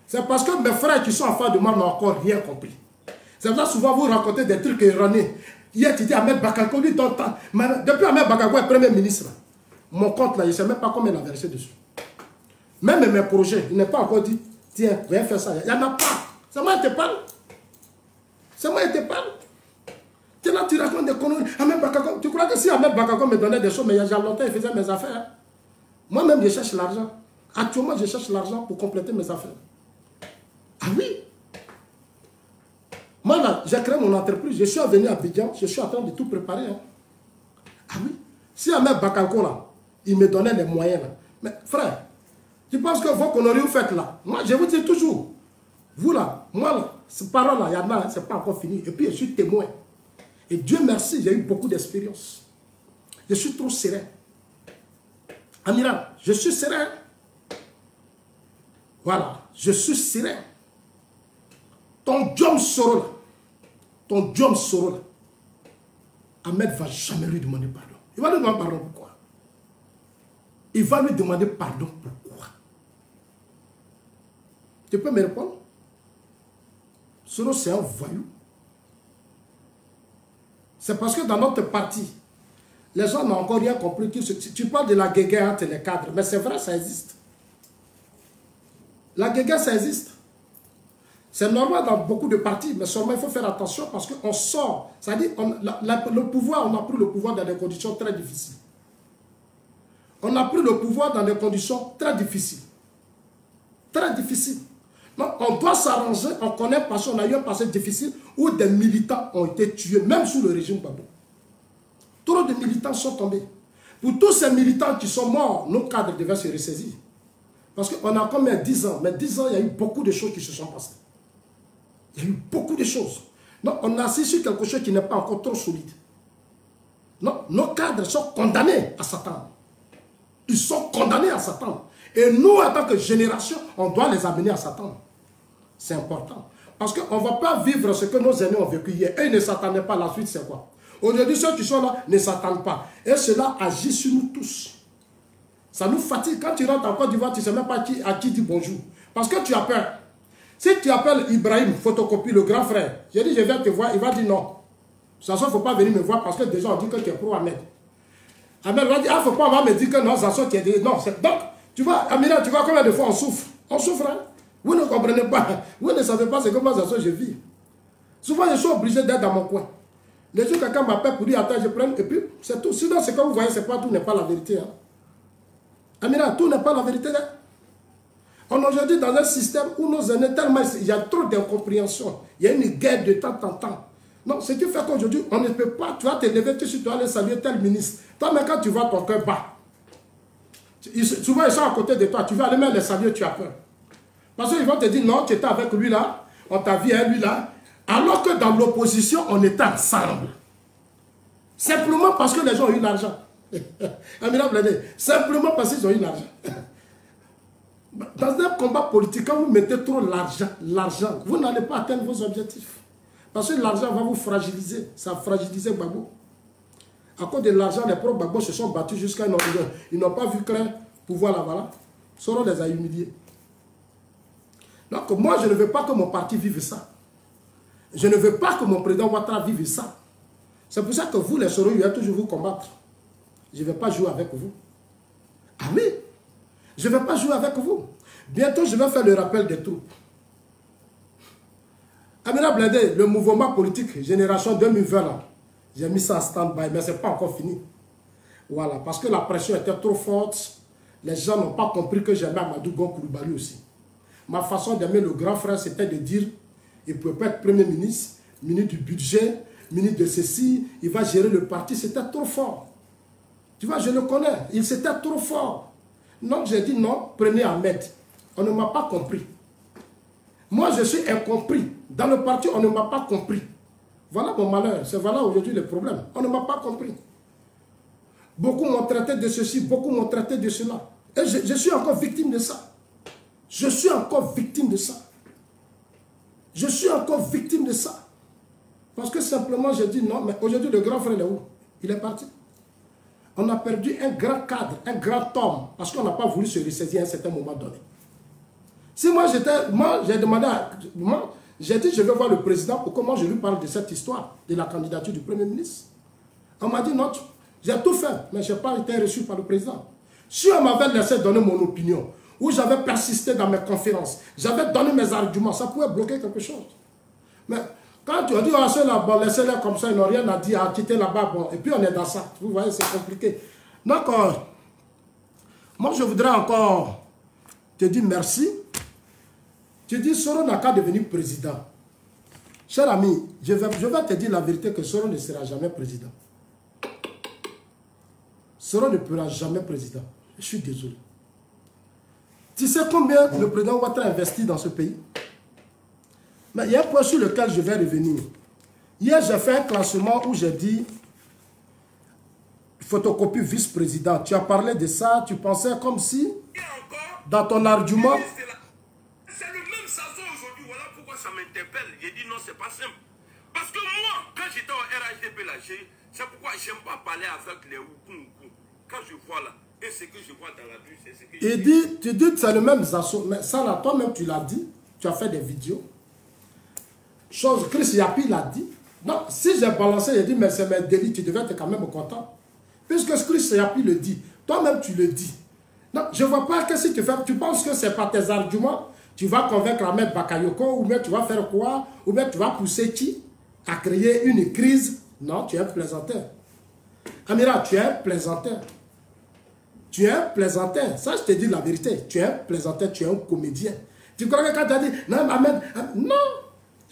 C'est parce que mes frères qui sont en face de moi n'ont encore rien compris. C'est pour ça que souvent vous racontez des trucs erronés. Hier, tu dis Ahmed Bakako, lui, dans temps. Depuis Ahmed Bakako est premier ministre, mon compte là, je ne sais même pas combien il a versé dessus. Même mes projets, il n'est pas encore dit, tiens, viens faire ça. Il n'y en a pas. C'est moi qui te parle. C'est moi qui te parle. Tu es là, tu racontes des conneries. Ahmed Bakako, tu crois que si Ahmed Bakako me donnait des choses, mais il y a déjà longtemps, il faisait mes affaires. Hein? Moi-même, je cherche l'argent. Actuellement, je cherche l'argent pour compléter mes affaires. Ah oui. Moi, là, j'ai créé mon entreprise. Je suis venu à Abidjan. Je suis en train de tout préparer. Hein. Ah oui. Si Ahmed Bakako, là, il me donnait les moyens, là. Mais frère, tu penses que vos conneries vous faites là? Moi, je vous dis toujours. Vous, là, moi, là, ces paroles-là, il y en a, ce n'est pas encore fini. Et puis, je suis témoin. Et Dieu merci, j'ai eu beaucoup d'expérience. Je suis trop serein. Amiral, je suis serein. Voilà, je suis serein. Ton Diom Soro là, Ahmed ne va jamais lui demander pardon. Il va lui demander pardon pourquoi? Il va lui demander pardon pourquoi? Tu peux me répondre? Soro, c'est un voyou. C'est parce que dans notre parti, les gens n'ont encore rien compris. Tu parles de la guéguerre entre les cadres, mais c'est vrai, ça existe. La guéguerre, ça existe. C'est normal dans beaucoup de partis, mais seulement il faut faire attention parce qu'on sort. C'est-à-dire, le pouvoir, on a pris le pouvoir dans des conditions très difficiles. On a pris le pouvoir dans des conditions très difficiles. Très difficiles. Donc, on doit s'arranger, on connaît parce qu'on a eu un passé difficile où des militants ont été tués, même sous le régime Gbagbo. Trop de militants sont tombés. Pour tous ces militants qui sont morts, nos cadres devaient se ressaisir. Parce qu'on a combien 10 ans, mais 10 ans, il y a eu beaucoup de choses qui se sont passées. Il y a eu beaucoup de choses. Donc, on a assis sur quelque chose qui n'est pas encore trop solide. Non, nos cadres sont condamnés à s'attendre. Ils sont condamnés à s'attendre. Et nous, en tant que génération, on doit les amener à s'attendre. C'est important. Parce qu'on ne va pas vivre ce que nos aînés ont vécu hier. Eux, ils ne s'attendaient pas. La suite, c'est quoi? Aujourd'hui, ceux qui sont là ne s'attendent pas. Et cela agit sur nous tous. Ça nous fatigue. Quand tu rentres en Côte d'Ivoire, tu ne sais même pas à qui dire bonjour. Parce que tu as peur. Si tu appelles Ibrahim, photocopie, le grand frère, j'ai dit, je viens te voir, il va dire non. De toute façon, il ne faut pas venir me voir parce que déjà, on dit que tu es pro Ahmed. Ahmed va dire, ah, il ne faut pas on va me dire que non, ça tu es dit. Non, donc, tu vois, Amina, tu vois combien de fois on souffre? On souffre, hein? Vous ne comprenez pas. Vous ne savez pas ce que moi, je vis. Souvent, je suis obligé d'être dans mon coin. Les jours, quelqu'un m'appelle pour dire, attends, je prends, et puis, c'est tout. Sinon, ce que vous voyez, c'est pas tout, n'est pas la vérité. Hein? Amina, tout n'est pas la vérité. Hein? On est aujourd'hui dans un système où nos aînés, tellement, il y a trop d'incompréhension. Il y a une guerre de temps en temps. Non, ce qui fait qu'aujourd'hui, on ne peut pas, tu vas te lever, tu dois aller saluer tel ministre. Toi, mais quand tu vois ton cœur bas, souvent ils sont à côté de toi, tu vas aller même les saluer, tu as peur. Parce qu'ils vont te dire, non, tu étais avec lui là, on t'a vu, hein, lui là. Alors que dans l'opposition, on était ensemble. Simplement parce que les gens ont eu l'argent. Simplement parce qu'ils ont eu l'argent. Dans un combat politique, quand vous mettez trop l'argent, vous n'allez pas atteindre vos objectifs. Parce que l'argent va vous fragiliser. Ça a fragilisé Gbagbo. À cause de l'argent, les propres Gbagbo se sont battus jusqu'à une heure. Ils n'ont pas vu clair pour voir là, voilà. Soro les a humiliés. Donc moi, je ne veux pas que mon parti vive ça. Je ne veux pas que mon président Ouattara vive ça. C'est pour ça que vous, les Soro, vous allez toujours vous combattre. Je ne vais pas jouer avec vous. Ah oui, je ne vais pas jouer avec vous. Bientôt, je vais faire le rappel des troupes. Amina Blindé, le mouvement politique Génération 2020, j'ai mis ça en stand-by, mais ce n'est pas encore fini. Voilà, parce que la pression était trop forte. Les gens n'ont pas compris que j'aimais Amadou Gon Coulibaly aussi. Ma façon d'aimer le grand frère, c'était de dire, il ne peut pas être Premier ministre, ministre du budget, ministre de ceci, il va gérer le parti, c'était trop fort. Tu vois, je le connais, il c'était trop fort. Donc j'ai dit non, prenez Ahmed. On ne m'a pas compris. Moi, je suis incompris. Dans le parti, on ne m'a pas compris. Voilà mon malheur. C'est voilà aujourd'hui le problème. On ne m'a pas compris. Beaucoup m'ont traité de ceci, beaucoup m'ont traité de cela. Et je suis encore victime de ça. Je suis encore victime de ça. Je suis encore victime de ça. Parce que simplement, j'ai dit non, mais aujourd'hui, le grand frère est où? Il est parti. On a perdu un grand cadre, un grand homme, parce qu'on n'a pas voulu se ressaisir à un certain moment donné. Si moi, j'ai demandé j'ai dit, je vais voir le président pour comment je lui parle de cette histoire, de la candidature du Premier ministre. On m'a dit non, j'ai tout fait, mais je n'ai pas été reçu par le président. Si on m'avait laissé donner mon opinion, ou j'avais persisté dans mes conférences, j'avais donné mes arguments, ça pouvait bloquer quelque chose. Mais quand tu as dit, ah, ceux-là, bon, laissez-les comme ça, ils n'ont rien à dire, à quitter là-bas, bon, et puis on est dans ça. Vous voyez, c'est compliqué. Donc, moi, je voudrais encore te dire merci. Tu dis, Soro n'a qu'à devenir président. Cher ami, je vais te dire la vérité que Soro ne sera jamais président. Soro ne pourra jamais président. Je suis désolé. Tu sais combien le président Ouattara investit dans ce pays? Mais il y a un point sur lequel je vais revenir. Hier, j'ai fait un classement où j'ai dit photocopie vice-président. Tu as parlé de ça, tu pensais comme si, dans ton argument... C'est le même sazon aujourd'hui, voilà pourquoi ça m'interpelle. J'ai dit non, c'est pas simple. Parce que moi, quand j'étais au RHDP, là, c'est pourquoi je n'aime pas parler avec les Oukounkou. Quand je vois là, et ce que je vois dans la rue, c'est ce que je dis. Tu dis que c'est le même sazon, mais ça là, toi-même tu l'as dit, tu as fait des vidéos. Chose, Chris Yapi l'a dit. Non, si j'ai balancé, j'ai dit, mais c'est mes délits, tu devais être quand même content. Puisque Chris Yapi le dit, toi-même tu le dis. Non, je ne vois pas que si tu fais, tu penses que c'est par tes arguments, tu vas convaincre Ahmed Bakayoko, ou bien tu vas faire quoi, ou bien tu vas pousser qui à créer une crise. Non, tu es un plaisanteur. Amira, tu es un plaisanteur. Tu es un plaisanteur. Ça, je te dis la vérité. Tu es un plaisanteur, tu es un comédien. Tu crois que quand tu as dit, non, Ahmed, non.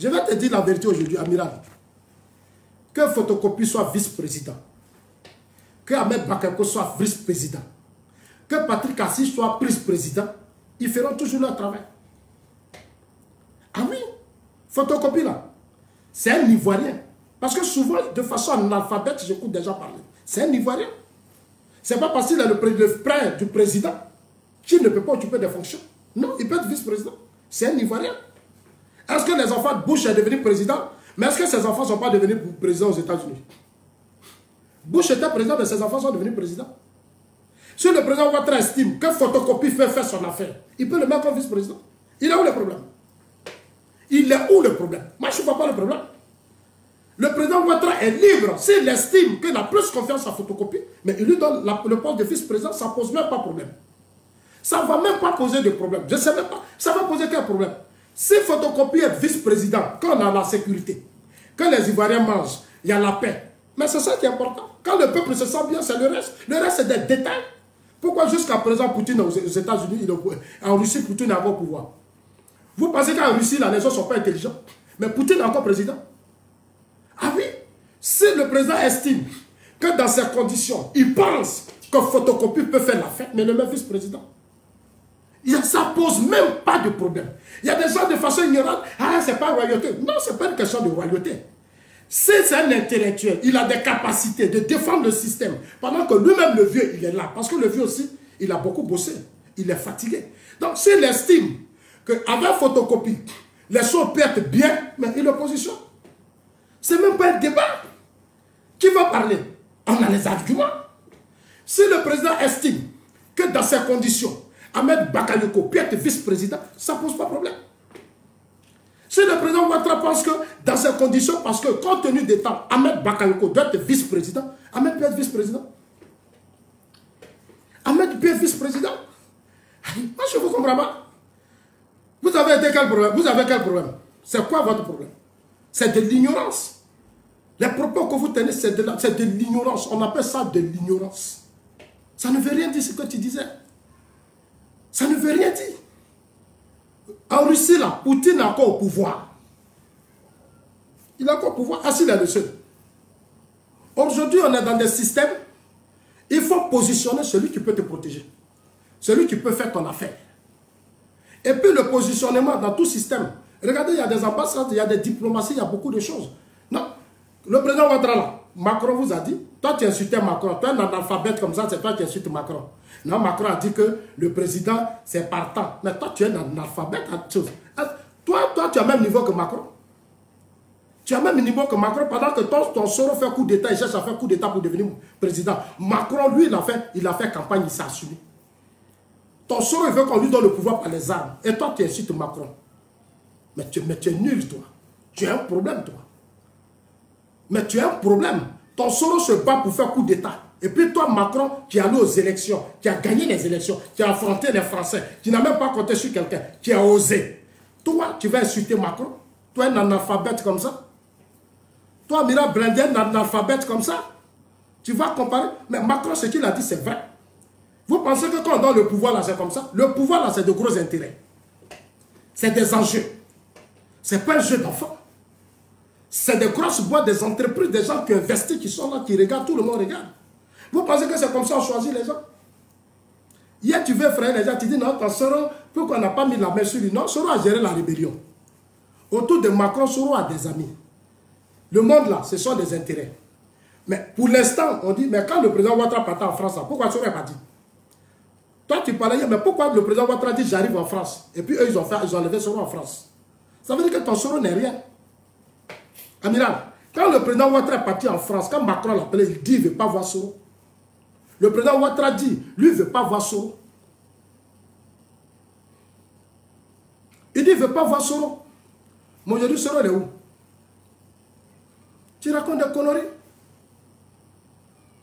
Je vais te dire la vérité aujourd'hui, Amiral. Que Photocopie soit vice-président. Que Ahmed Bakayoko soit vice-président. Que Patrick Assis soit vice-président. Ils feront toujours leur travail. Ah oui, Photocopie là, c'est un Ivoirien. Parce que souvent, de façon analphabète, j'écoute déjà parler. C'est un Ivoirien. C'est pas parce qu'il est le frère du président qu'il ne peut pas occuper des fonctions. Non, il peut être vice-président. C'est un Ivoirien. Est-ce que les enfants de Bush sont devenus président? Mais est-ce que ses enfants ne sont pas devenus présidents aux États-Unis? Bush était président, mais ses enfants sont devenus présidents. Si le président Ouattara estime que Photocopie fait faire son affaire, il peut le mettre comme vice-président. Il est où le problème? Il est où le problème? Moi, je ne vois pas le problème. Le président Ouattara est libre s'il estime qu'il a plus confiance en Photocopie, mais il lui donne le poste de vice-président, ça ne pose même pas de problème. Ça ne va même pas poser de problème. Je ne sais même pas. Ça va poser quel problème? Si Photocopie est vice-président, quand on a la sécurité, quand les Ivoiriens mangent, il y a la paix. Mais c'est ça qui est important. Quand le peuple se sent bien, c'est le reste. Le reste, c'est des détails. Pourquoi jusqu'à présent, Poutine aux États-Unis, en Russie, Poutine a encore pouvoir? Vous pensez qu'en Russie, là, les gens ne sont pas intelligents? Mais Poutine est encore président. Ah oui? Si le président estime que dans ces conditions, il pense que Photocopie peut faire la fête, mais le même vice-président, ça ne pose même pas de problème. Il y a des gens de façon ignorante, ah, c'est pas royauté. Non, ce n'est pas une question de royauté. Si c'est un intellectuel, il a des capacités de défendre le système, pendant que lui-même, le vieux, il est là. Parce que le vieux aussi, il a beaucoup bossé. Il est fatigué. Donc, s'il estime qu'avec Photocopie, les choses peuvent être bien, mais il est opposition. Ce n'est même pas un débat. Qui va parler? On a les arguments. Si le président estime que dans ces conditions, Ahmed Bakayoko peut être vice-président, ça ne pose pas de problème. Si le président Ouattara pense que dans ces conditions, parce que compte tenu des temps, Ahmed Bakayoko doit être vice-président, Ahmed peut être vice-président. Ahmed peut être vice-président. Moi, je ne vous comprends pas. Vous avez été quel problème? Vous avez quel problème? C'est quoi votre problème? C'est de l'ignorance. Les propos que vous tenez, c'est de l'ignorance. On appelle ça de l'ignorance. Ça ne veut rien dire ce que tu disais. Ça ne veut rien dire. En Russie, là, Poutine est encore au pouvoir. Il est encore au pouvoir. Ah, s'il est le seul. Aujourd'hui, on est dans des systèmes. Il faut positionner celui qui peut te protéger. Celui qui peut faire ton affaire. Et puis le positionnement dans tout système. Regardez, il y a des ambassades, il y a des diplomaties, il y a beaucoup de choses. Non. Le président Ouattara, là, Macron vous a dit, toi tu insultais Macron, toi un analphabète comme ça, c'est toi qui insultes Macron. Non, Macron a dit que le président, c'est partant. Mais toi, tu es un analphabète à chose. Toi, tu as le même niveau que Macron. Tu as le même niveau que Macron pendant que ton Soro fait coup d'État, il cherche à faire coup d'État pour devenir président. Macron, lui, il a fait campagne, il s'est assumé. Ton Soro, il veut qu'on lui donne le pouvoir par les armes. Et toi, tu insultes Macron. Mais tu es nul, toi. Tu as un problème, toi. Mais tu as un problème. Ton Soro se bat pour faire coup d'État. Et puis toi, Macron, qui est allé aux élections, qui a gagné les élections, qui a affronté les Français, qui n'a même pas compté sur quelqu'un, qui a osé. Toi, tu vas insulter Macron? Toi, un analphabète comme ça? Toi, Mira Blindé, un analphabète comme ça? Tu vas comparer? Mais Macron, ce qu'il a dit, c'est vrai. Vous pensez que quand on donne le pouvoir là, c'est comme ça? Le pouvoir là, c'est de gros intérêts. C'est des enjeux. Ce n'est pas un jeu d'enfant. C'est des grosses boîtes, des entreprises, des gens qui investissent, qui sont là, qui regardent, tout le monde regarde. Vous pensez que c'est comme ça qu'on choisit les gens? Hier, tu veux effrayer les gens, tu dis non, ton Soro, pourquoi on n'a pas mis la main sur lui? Non, Soro a géré la rébellion. Autour de Macron, Soro a des amis. Le monde là, ce sont des intérêts. Mais pour l'instant, on dit, mais quand le président Ouattara partait en France, là, pourquoi Soro n'est pas dit? Toi, tu parlais hier, mais pourquoi le président Ouattara dit j'arrive en France? Et puis eux, ils ont enlevé Soro en France. Ça veut dire que ton Soro n'est rien. Amiral, quand le président Ouattara est parti en France, quand Macron l'appelait, il dit qu'il ne veut pas voir Soro. Le président Ouattara dit, lui, il ne veut pas voir Soro. Il dit, il ne veut pas voir Soro. Mais aujourd'hui, Soro, il est où? Tu racontes des conneries.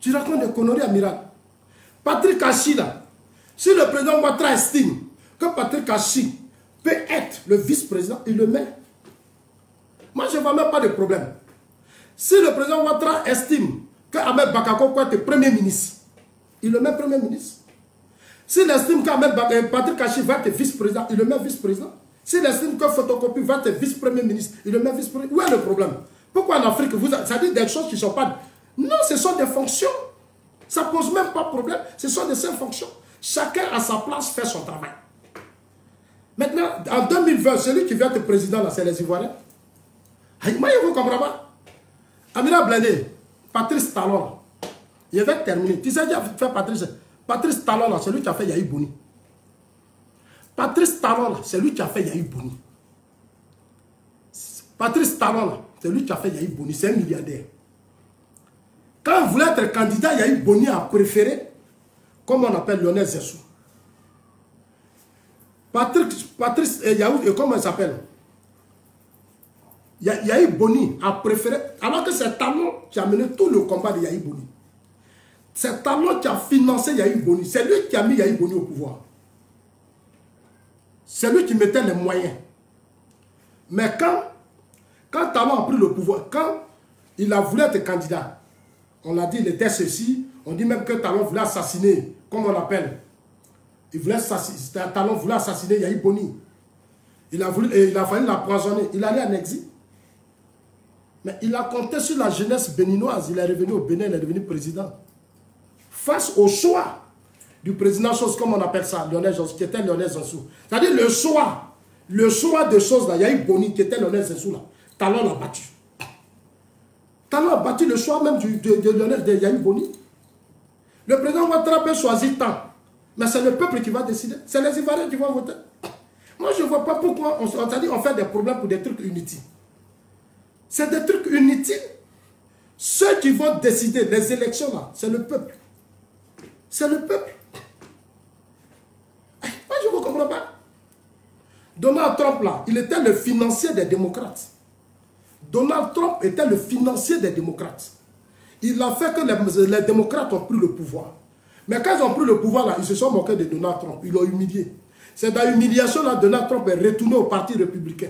Tu racontes des conneries, amiral. Patrick Hachi, là, si le président Ouattara estime que Patrick Hachi peut être le vice-président, il le met. Moi, je ne vois même pas de problème. Si le président Ouattara estime que Ahmed Bakayoko peut être premier ministre, il le met premier ministre. S'il estime que Patrick Hachi va être vice-président, il le met vice-président. S'il estime que Photocopie va être vice-premier ministre, il le met vice-président. Où est le problème? Pourquoi en Afrique, ça dit des choses qui ne sont pas... Non, ce sont des fonctions. Ça ne pose même pas de problème. Ce sont des simples fonctions. Chacun à sa place fait son travail. Maintenant, en 2020, celui qui vient être président, là, c'est les Ivoiriens. Moi, je ne vous comprends pas. Amina Blindé, Patrice Talon, là, il va terminer. Tu sais qui a fait Patrice? Patrice Talon, là, c'est lui qui a fait Yahi Bouni. Patrice Talon, là, c'est lui qui a fait Yahi Bouni. Patrice Talon, là, c'est lui qui a fait Yahi Boni, c'est un milliardaire. Quand il voulait être candidat, Yahi Boni a préféré, comme on appelle Lionel Zessou. Patrice comment il s'appelle? Yahi Boni a préféré, alors que c'est Talon qui a mené tout le combat de Yahi Boni. C'est Talon qui a financé Yahi Boni. C'est lui qui a mis Yahi Boni au pouvoir. C'est lui qui mettait les moyens. Mais quand Talon a pris le pouvoir, quand il a voulu être candidat, on a dit qu'il était ceci, on dit même que Talon voulait assassiner, comme on l'appelle. Talon voulait assassiner Yahi Boni. Il a fallu l'empoisonner. Il allait en exil. Mais il a compté sur la jeunesse béninoise. Il est revenu au Bénin, il est devenu président. Face au choix du président, chose comme on appelle ça, qui était Lionel Zessou. C'est-à-dire le choix de choses là, Yahi Boni qui était Lionel Zessou là, Talon l'a battu. Talon a battu le choix même de Yahi Boni. Le président Ouattara peut choisir tant, mais c'est le peuple qui va décider. C'est les Ivoiriens qui vont voter. Moi, je ne vois pas pourquoi on fait des problèmes pour des trucs inutiles. C'est des trucs inutiles. Ceux qui vont décider les élections là, c'est le peuple. C'est le peuple. Moi, je ne comprends pas. Donald Trump, là, il était le financier des démocrates. Donald Trump était le financier des démocrates. Il a fait que les démocrates ont pris le pouvoir. Mais quand ils ont pris le pouvoir, là, ils se sont moqués de Donald Trump. Ils l'ont humilié. C'est dans l'humiliation, là, Donald Trump est retourné au parti républicain.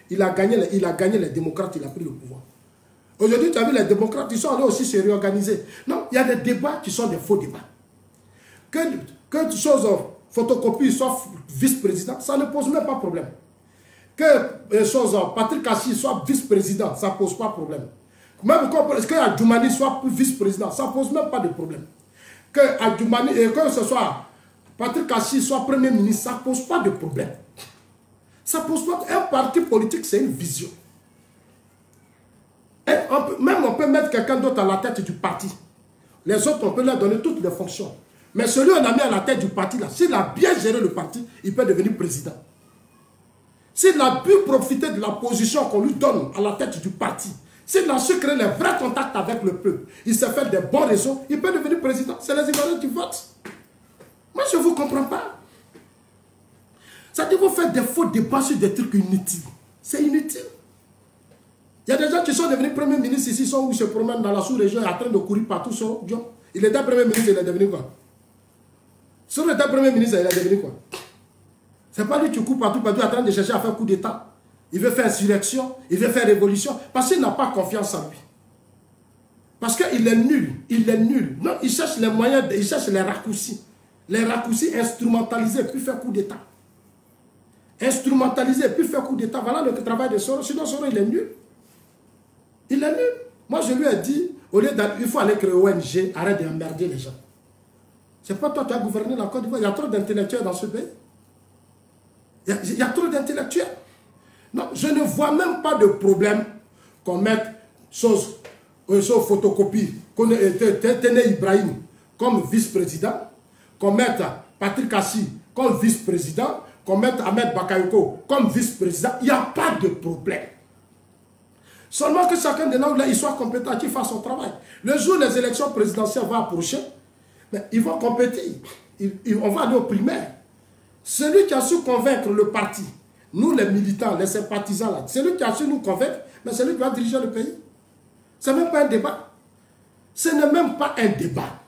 Il a gagné les démocrates, il a pris le pouvoir. Aujourd'hui, tu as vu les démocrates, ils sont allés aussi se réorganiser. Non, il y a des débats qui sont des faux débats. Que chose photocopie soit vice-président, ça ne pose même pas problème. Que Patrick Kassi soit vice-président, ça ne pose pas problème. Même que Adjoumani soit vice-président, ça ne pose même pas de problème. Que ce soit Patrick Kassi soit premier ministre, ça ne pose pas de problème. Ça pose pas. Un parti politique, c'est une vision. Même on peut mettre quelqu'un d'autre à la tête du parti. Les autres, on peut leur donner toutes les fonctions. Mais celui qu'on a mis à la tête du parti, là, s'il a bien géré le parti, il peut devenir président. S'il a pu profiter de la position qu'on lui donne à la tête du parti, s'il a su créer les vrais contacts avec le peuple, il s'est fait des bons réseaux, il peut devenir président. C'est les Ivoiriens qui votent. Moi, je ne vous comprends pas. Ça dit, vous faites des faux débats sur des trucs inutiles. C'est inutile. Il y a des gens qui sont devenus premiers ministres ici, ils se promènent dans la sous-région en train de courir partout sur Dion. Il était premier ministre, il est devenu quoi? Si il était premier ministre, il est devenu quoi? C'est pas lui qui court partout, en train de chercher à faire coup d'État. Il veut faire insurrection, il veut faire révolution, parce qu'il n'a pas confiance en lui. Parce qu'il est nul, il est nul. Non, il cherche les moyens, il cherche les raccourcis. Les raccourcis instrumentalisés, puis faire coup d'État. Instrumentaliser, puis faire coup d'État. Voilà le travail de Soros. Sinon, Soros, il est nul. Il est nul. Moi, je lui ai dit, au lieu il faut aller créer ONG, arrête d'emmerder les gens. C'est pas toi qui as gouverné la Côte d'Ivoire. Il y a trop d'intellectuels dans ce pays. Il y a trop d'intellectuels. Non, je ne vois même pas de problème qu'on mette chose photocopie, qu'on Téné Ibrahim comme vice-président, qu'on mette Patrick Kassi comme vice-président, qu'on mette Ahmed Bakayoko comme vice-président. Il n'y a pas de problème. Seulement que chacun de nous, là, il soit compétent, qu'il fasse son travail. Le jour où les élections présidentielles vont approcher, mais ils vont compétir. On va aller aux primaires. Celui qui a su convaincre le parti, nous les militants, les sympathisants, là, celui qui a su nous convaincre, mais c'est lui qui va diriger le pays. Ce n'est même pas un débat. Ce n'est même pas un débat.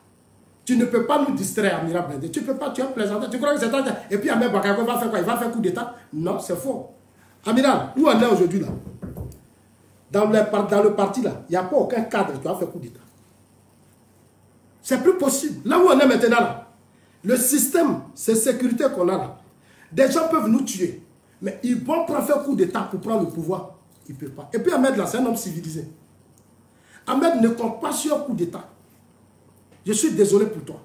Tu ne peux pas nous distraire, Amira Blindé. Tu ne peux pas, tu es un plaisantin. Tu crois que c'est un... Et puis Ahmed Bakayoko va faire quoi? Il va faire coup d'État? Non, c'est faux. Amiral, où on est aujourd'hui là? Dans le parti là, il n'y a pas aucun cadre qui va faire coup d'État. C'est plus possible. Là où on est maintenant là, le système, c'est sécurité qu'on a là. Des gens peuvent nous tuer. Mais ils vont prendre faire coup d'État pour prendre le pouvoir. Ils ne peuvent pas. Et puis Ahmed là, c'est un homme civilisé. Ahmed ne compte pas sur un coup d'État. Je suis désolé pour toi.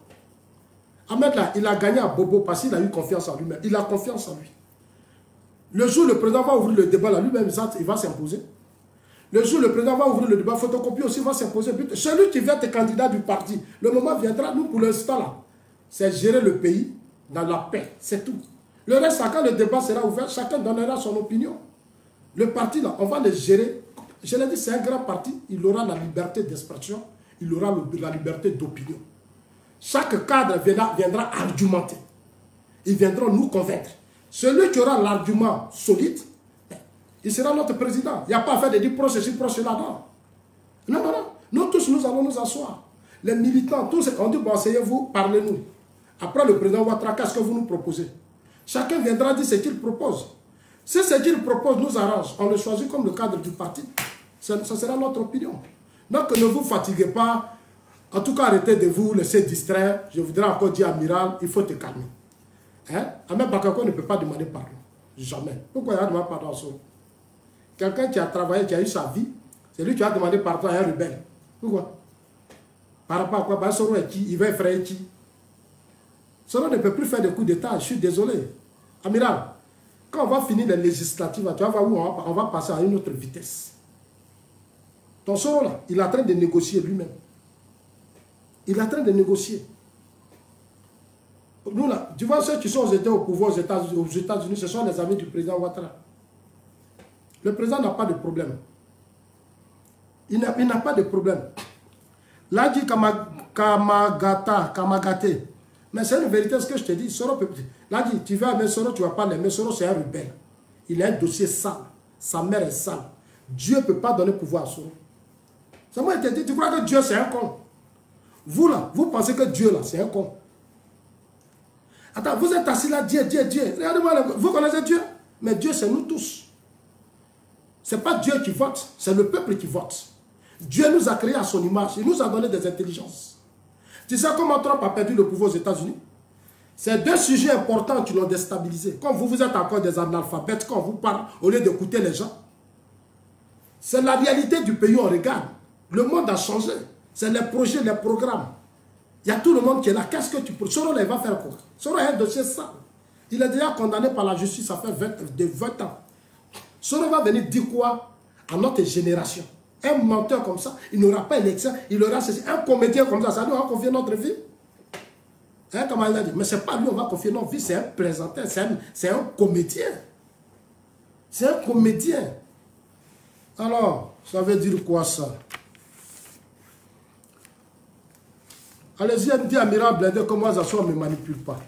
Ahmed là, il a gagné à Bobo parce qu'il a eu confiance en lui-même. Il a confiance en lui. Le jour où le président va ouvrir le débat là, lui-même, il va s'imposer. Le jour où le président va ouvrir le débat, photocopie aussi va s'imposer. Celui qui veut être candidat du parti, le moment viendra, nous pour l'instant là, c'est gérer le pays dans la paix, c'est tout. Le reste, quand le débat sera ouvert, chacun donnera son opinion. Le parti, là, on va le gérer. Je l'ai dit, c'est un grand parti. Il aura la liberté d'expression. Il aura la liberté d'opinion. Chaque cadre viendra argumenter. Ils viendront nous convaincre. Celui qui aura l'argument solide, il sera notre président. Il n'y a pas à faire de dire proche ceci, proche là, non. Non, non, non. Nous tous, nous allons nous asseoir. Les militants, tous, on dit, bon, asseyez-vous, parlez-nous. Après, le président Ouattara, qu'est-ce que vous nous proposez? Chacun viendra dire ce qu'il propose. Si ce qu'il propose nous arrange, on le choisit comme le cadre du parti. Ça sera notre opinion. Donc, ne vous fatiguez pas. En tout cas, arrêtez de vous laisser distraire. Je voudrais encore dire, Amiral, il faut te calmer. Hein? Ahmed Bakako ne peut pas demander pardon. Jamais. Pourquoi il a demandé pardon à Soro? Quelqu'un qui a travaillé, qui a eu sa vie, c'est lui qui a demandé pardon à un rebelle. Pourquoi? Par rapport à quoi? Ben, Soro est qui? Il va effrayer qui? Soro ne peut plus faire de coups d'État. Je suis désolé. Amiral, quand on va finir les législatives, tu vas voir où on va passer à une autre vitesse. Ton Soro là, il est en train de négocier lui-même. Il est en train de négocier. Nous là, tu vois ceux qui sont au pouvoir aux États-Unis, ce sont les amis du président Ouattara. Le président n'a pas de problème. Il n'a pas de problème. Là, dit Kamagate. Mais c'est une vérité, ce que je te dis. Soro peut... Là, dit, tu vas aimer Soro, tu ne vas pas l'aimer. Soro, c'est un rebelle. Il a un dossier sale. Sa mère est sale. Dieu ne peut pas donner pouvoir à Soro. C'est moi qui te dis, tu crois que Dieu, c'est un con? Vous, là, vous pensez que Dieu, là, c'est un con? Attends, vous êtes assis là, Dieu, Dieu, Dieu. Regardez-moi, vous connaissez Dieu? Mais Dieu, c'est nous tous. Ce n'est pas Dieu qui vote, c'est le peuple qui vote. Dieu nous a créés à son image. Il nous a donné des intelligences. Tu sais comment Trump a perdu le pouvoir aux États-Unis? C'est deux sujets importants qui l'ont déstabilisé. Quand vous êtes encore des analphabètes, quand on vous parle, au lieu d'écouter les gens, c'est la réalité du pays, on regarde. Le monde a changé. C'est les projets, les programmes. Il y a tout le monde qui est là. Qu'est-ce que tu peux... Soro, il va faire quoi? Soro a un dossier sale. Il est déjà condamné par la justice, ça fait 20 ans. Soro va venir dire quoi à notre génération? Un menteur comme ça, il n'aura pas élection, il aura ceci. Un comédien comme ça nous va confier notre vie? Hein, comment il a dit? Mais ce n'est pas lui, on va confier notre vie, c'est un présenteur, c'est un comédien. C'est un comédien. Alors, ça veut dire quoi ça? Allez-y, dit Amiral Blindé que moi, on ne me manipule pas.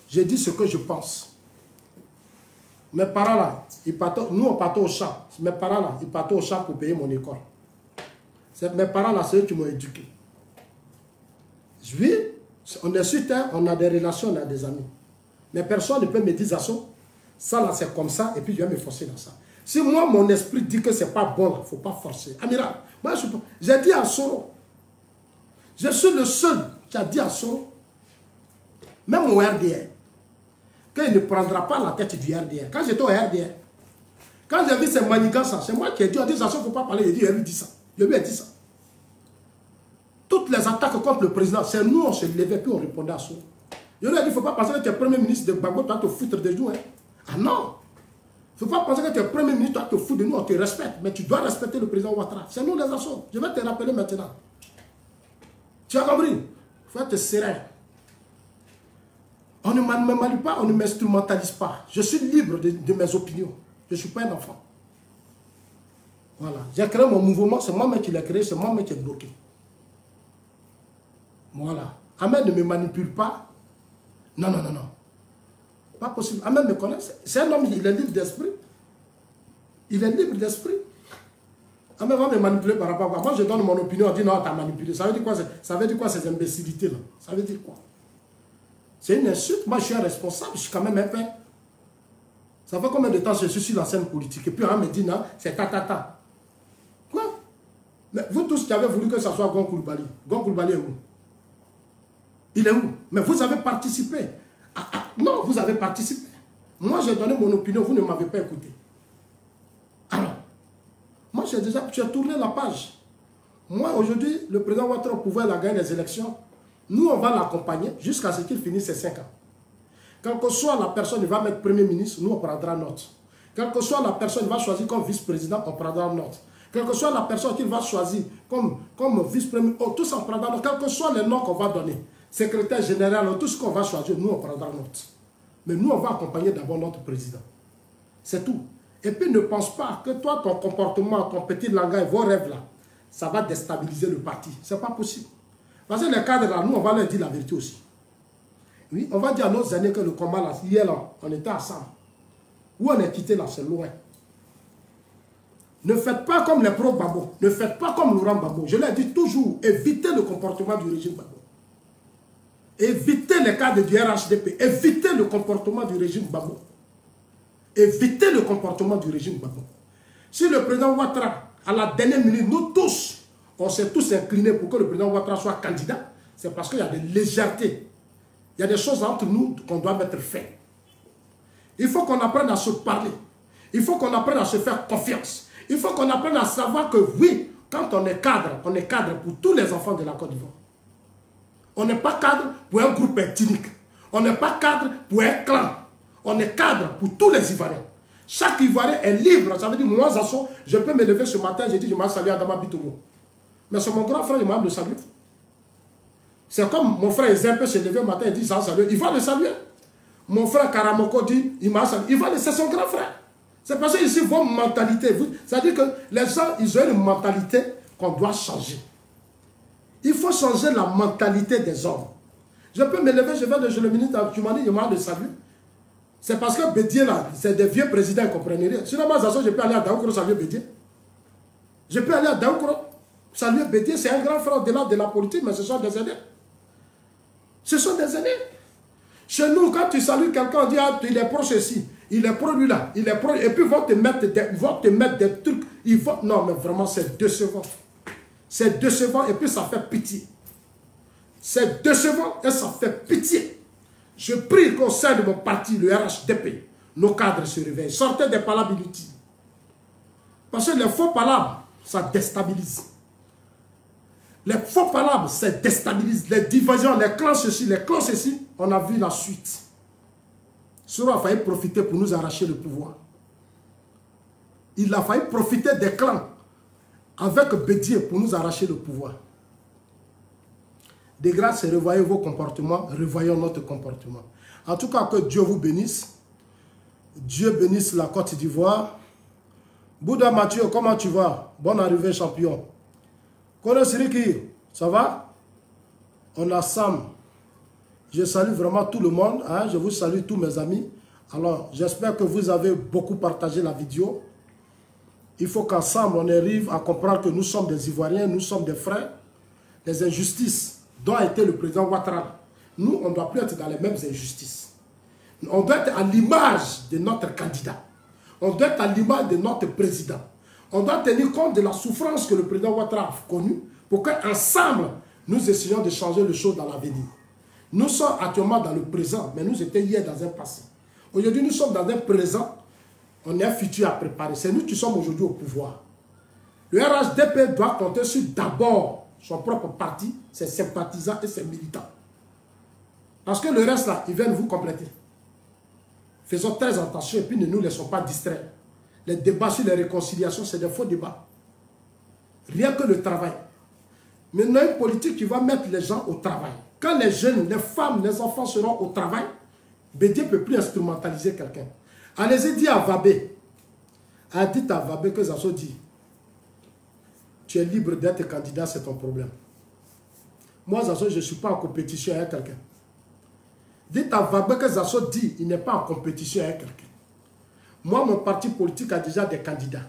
J'ai dit ce que je pense. Mes parents là, nous on partait au champ. Mes parents là, ils partaient au champ pour payer mon école. Mes parents là, c'est eux qui m'ont éduqué. Oui, on est sur terre, on a des relations, on a des amis. Mais personne ne peut me dire ça là c'est comme ça, et puis je vais me forcer dans ça. Si moi mon esprit dit que c'est pas bon, il ne faut pas forcer. Amiral, moi j'ai dit à Soro, je suis le seul qui a dit à Soro, même au RDR, qu'il ne prendra pas la tête du RDR. Quand j'étais au RDR, quand j'ai vu ces manigances, c'est moi qui ai dit, on dit ça, il ne faut pas parler, il lui dit ça. Je lui ai dit ça. Toutes les attaques contre le président, c'est nous, on se levait puis on répondait à ça. Je lui ai dit, il ne faut pas penser que tu es premier ministre de Gbagbo, tu vas te foutre de nous. Hein. Ah non! Il ne faut pas penser que tu es premier ministre, tu vas te foutre de nous, on te respecte. Mais tu dois respecter le président Ouattara. C'est nous les assauts. Je vais te rappeler maintenant. Tu as compris? Il faut être serein. On ne m'allume pas, on ne m'instrumentalise pas. Je suis libre de mes opinions. Je ne suis pas un enfant. Voilà. J'ai créé mon mouvement, c'est moi-même qui l'ai créé, c'est moi-même qui ai bloqué. Voilà. Ahmed ne me manipule pas. Non, non, non, non. Pas possible. Ahmed me connaît. C'est un homme, il est libre d'esprit. Il est libre d'esprit. Ahmed va me manipuler par rapport à quoi? Moi, je donne mon opinion, on dit non, t'as manipulé. Ça veut dire quoi, ces imbécilités-là? Ça veut dire quoi? C'est une insulte. Moi, je suis un responsable. Je suis quand même un père. Ça fait combien de temps je suis sur la scène politique? Et puis, on me dit non, c'est ta. Quoi? Mais vous tous qui avez voulu que ça soit Gon Coulibaly. Gon Coulibaly est où? Il est où? Mais vous avez participé. Non, vous avez participé. Moi, j'ai donné mon opinion, vous ne m'avez pas écouté. Alors, moi, j'ai tourné la page. Moi, aujourd'hui, le président Ouattara pouvait la gagner les élections. Nous, on va l'accompagner jusqu'à ce qu'il finisse ses 5 ans. Quelle que soit la personne, il va mettre premier ministre, nous, on prendra note. Quelle que soit la personne, il va choisir comme vice-président, on prendra note. Quelle que soit la personne qu'il va choisir comme vice-premier, tout ça, on prendra note. Quels que soient les noms qu'on va donner, secrétaire général, tout ce qu'on va choisir, nous, on prendra note. Mais nous, on va accompagner d'abord notre président. C'est tout. Et puis ne pense pas que toi, ton comportement, ton petit langage, vos rêves là, ça va déstabiliser le parti. Ce n'est pas possible. Parce que les cadres là, nous, on va leur dire la vérité aussi. Oui, on va dire à nos aînés que le combat là, hier là, on était ensemble. Où on est quitté là, c'est loin. Ne faites pas comme les pro-Babo. Ne faites pas comme Laurent Gbagbo. Je l'ai dit toujours, évitez le comportement du régime Gbagbo. Évitez les cadres du RHDP. Évitez le comportement du régime Gbagbo. Évitez le comportement du régime Gbagbo. Si le président Ouattara, à la dernière minute, nous tous, on s'est tous inclinés pour que le président Ouattara soit candidat, c'est parce qu'il y a des légèretés. Il y a des choses entre nous qu'on doit mettre fin. Il faut qu'on apprenne à se parler. Il faut qu'on apprenne à se faire confiance. Il faut qu'on apprenne à savoir que oui, quand on est cadre pour tous les enfants de la Côte d'Ivoire. On n'est pas cadre pour un groupe ethnique. On n'est pas cadre pour un clan. On est cadre pour tous les Ivoiriens. Chaque Ivoirien est libre. Ça veut dire, moi, Zasso, je peux me lever ce matin, j'ai dit, je m'en salue Adama Bitogo. Mais c'est mon grand frère, il m'a le saluer. C'est comme mon frère Ezin peut se lever le matin et dit, ça salut. Il va le saluer. Mon frère Karamoko dit, il m'a salué. C'est son grand frère. C'est parce que ici, vos mentalités, c'est-à-dire que les gens, ils ont une mentalité qu'on doit changer. Il faut changer la mentalité des hommes. Je peux me lever, je vais le ministre, tu m'as dit, il m'a le saluer. C'est parce que Bédier, là, c'est des vieux présidents, ils ne comprennent rien. Sinon, moi, je peux aller à Daoukro saluer Bédier. Je peux aller à Daoukro saluer Bédier. C'est un grand frère au-delà de la politique, mais ce sont des aînés. Ce sont des aînés. Chez nous, quand tu salues quelqu'un, on dit, ah, il est pro ceci, il est pro lui là, il est pro. Et puis, ils vont te mettre des trucs. Non, mais vraiment, c'est décevant. C'est décevant et puis ça fait pitié. C'est décevant et ça fait pitié. Je prie qu'au sein de mon parti, le RHDP, nos cadres se réveillent. Sortez des palabres inutiles. Parce que les faux palabres, ça déstabilise. Les faux palabres, ça déstabilise. Les divisions, les clans ceci, les clans ceci, on a vu la suite. Soro a failli profiter pour nous arracher le pouvoir. Il a failli profiter des clans avec Bédier pour nous arracher le pouvoir. De grâce, revoyez vos comportements, revoyons notre comportement. En tout cas, que Dieu vous bénisse. Dieu bénisse la Côte d'Ivoire. Bouddha Mathieu, comment tu vas? Bonne arrivée, champion. Kono Siriki, ça va? On a Sam. Je salue vraiment tout le monde. Hein? Je vous salue tous mes amis. Alors, j'espère que vous avez beaucoup partagé la vidéo. Il faut qu'ensemble, on arrive à comprendre que nous sommes des Ivoiriens, nous sommes des frères. Les injustices dont a été le président Ouattara. Nous, on ne doit plus être dans les mêmes injustices. On doit être à l'image de notre candidat. On doit être à l'image de notre président. On doit tenir compte de la souffrance que le président Ouattara a connue pour qu'ensemble, nous essayons de changer les choses dans l'avenir. Nous sommes actuellement dans le présent, mais nous étions hier dans un passé. Aujourd'hui, nous sommes dans un présent. On est un futur à préparer. C'est nous qui sommes aujourd'hui au pouvoir. Le RHDP doit compter sur d'abord son propre parti, ses sympathisants et ses militants. Parce que le reste là, ils viennent vous compléter. Faisons très attention et puis ne nous laissons pas distraire. Les débats sur les réconciliations, c'est des faux débats. Rien que le travail. Maintenant, une politique qui va mettre les gens au travail. Quand les jeunes, les femmes, les enfants seront au travail, Bédier ne peut plus instrumentaliser quelqu'un. Allez-y, dites à Vabé. Dites à Vabé que Zasso dit. Tu es libre d'être candidat, c'est ton problème. Moi, Zasso, je ne suis pas en compétition avec quelqu'un. Dites à Vabé que Zasso dit, il n'est pas en compétition avec quelqu'un. Moi, mon parti politique a déjà des candidats.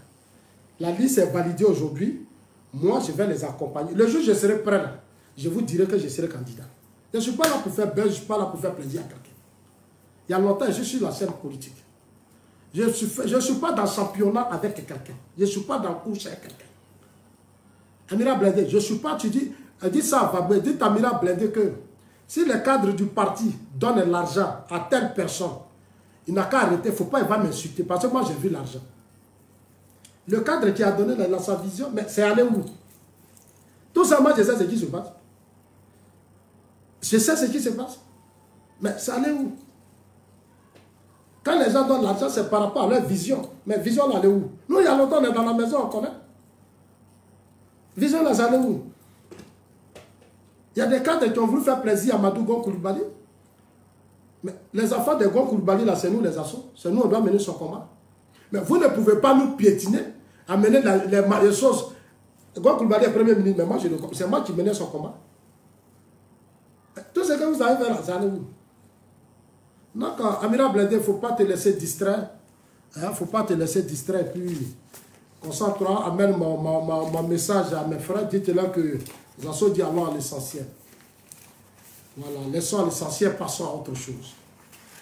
La liste est validée aujourd'hui. Moi, je vais les accompagner. Le jour où je serai prêt, là, je vous dirai que je serai candidat. Je ne suis pas là pour faire buzz, je ne suis pas là pour faire plaisir à quelqu'un. Il y a longtemps, je suis sur la scène politique. Je ne suis pas dans le championnat avec quelqu'un. Je ne suis pas dans le course avec quelqu'un. Amira Blindé, je ne suis pas, tu dis ça à Vabé, dites à Amira Blindé que si le cadre du parti donne l'argent à telle personne, il n'a qu'à arrêter, il ne faut pas, il va m'insulter, parce que moi j'ai vu l'argent. Le cadre qui a donné sa vision, mais c'est allé où? Tout ça, moi je sais ce qui se passe. Je sais ce qui se passe. Mais c'est allé où? Quand les gens donnent l'argent, c'est par rapport à leur vision. Mais vision, là, elle est où? Nous, il y a longtemps, on est dans la maison, on connaît. Vision, là, ça allait où? Il y a des cadres qui ont voulu faire plaisir à Madou Gon Koulibaly. Mais les enfants de Gon Koulibaly, là, c'est nous les assos. C'est nous, on doit mener son combat. Mais vous ne pouvez pas nous piétiner, amener les choses. Quand Koulibaly est Premier ministre, mais moi, c'est moi qui menais son combat. Tout ce que vous avez fait là, c'est allez où? Donc, Amira Blindé, il ne faut pas te laisser distraire. Il ne faut pas te laisser distraire. Puis, concentre-toi, amène mon message à mes frères. Dites-leur que Zasso dit allons à l'essentiel. Voilà, laissons à l'essentiel, passons à autre chose.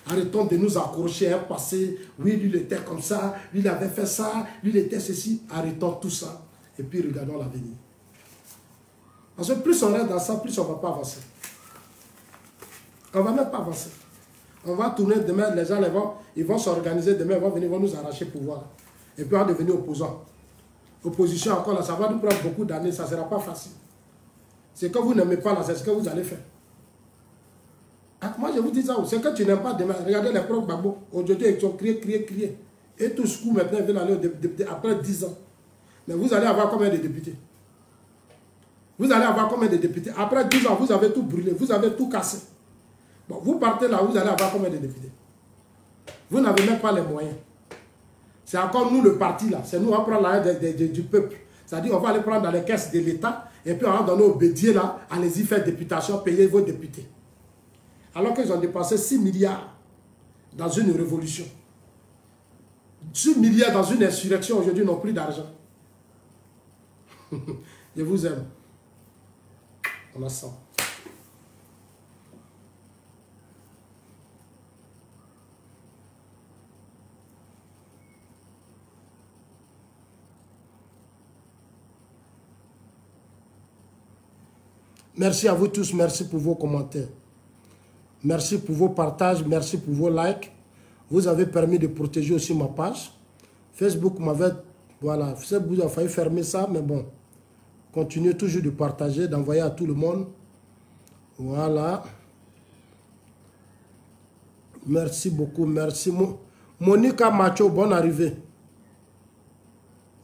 Arrêtons de nous accrocher à un passé. Oui, lui, il était comme ça. Lui, il avait fait ça. Lui, il était ceci. Arrêtons tout ça. Et puis, regardons l'avenir. Parce que plus on reste dans ça, plus on ne va pas avancer. On ne va même pas avancer. On va tourner demain, les gens ils vont s'organiser demain, ils vont venir, ils vont nous arracher le pouvoir. Et puis on va devenir opposants. Opposition encore là, ça va nous prendre beaucoup d'années, ça ne sera pas facile. C'est que vous n'aimez pas là, c'est ce que vous allez faire. Ah, moi je vous dis ça, c'est que tu n'aimes pas demain. Regardez les propres Gbagbo. Aujourd'hui ils ont crié. Et tout ce coup maintenant ils veulent aller au député après 10 ans. Mais vous allez avoir combien de députés? Vous allez avoir combien de députés? Après 10 ans, vous avez tout brûlé, vous avez tout cassé. Bon, vous partez là, vous allez avoir combien de députés? Vous n'avez même pas les moyens. C'est encore nous le parti là. C'est nous, on va prendre l'argent du peuple. C'est-à-dire, on va aller prendre dans les caisses de l'État et puis on va donner aux bédiers là, allez-y faire députation, payer vos députés. Alors qu'ils ont dépensé 6 milliards dans une révolution. 6 milliards dans une insurrection, aujourd'hui, n'ont plus d'argent. Je vous aime. On a ça. Merci à vous tous, merci pour vos commentaires. Merci pour vos partages, merci pour vos likes. Vous avez permis de protéger aussi ma page. Facebook m'avait, voilà, Facebook a failli fermer ça, mais bon. Continuez toujours de partager, d'envoyer à tout le monde. Voilà. Merci beaucoup, merci. Monica Macho, bonne arrivée.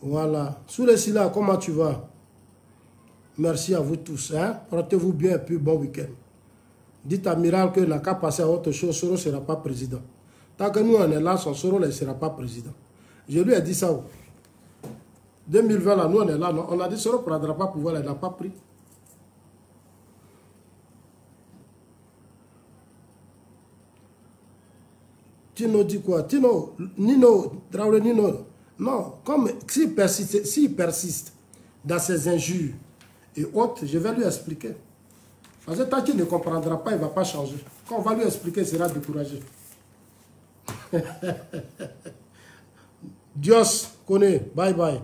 Voilà. Sous les Silla, comment tu vas? Merci à vous tous. Hein? Portez-vous bien et puis bon week-end. Dites à Miral que n'a qu'à passer à autre chose, Soro ne sera pas président. Tant que nous on est là, son Soro ne sera pas président. Je lui ai dit ça. 2020, là, nous on est là. On a dit Soro ne prendra pas pouvoir, il n'a pas pris. Tino dit quoi? Tino, Nino, Traoré Nino. Non, comme s'il persiste dans ses injures et autres, je vais lui expliquer. Parce que tant qu'il ne comprendra pas, il ne va pas changer. Quand on va lui expliquer, il sera découragé. Dios connaît. Bye bye.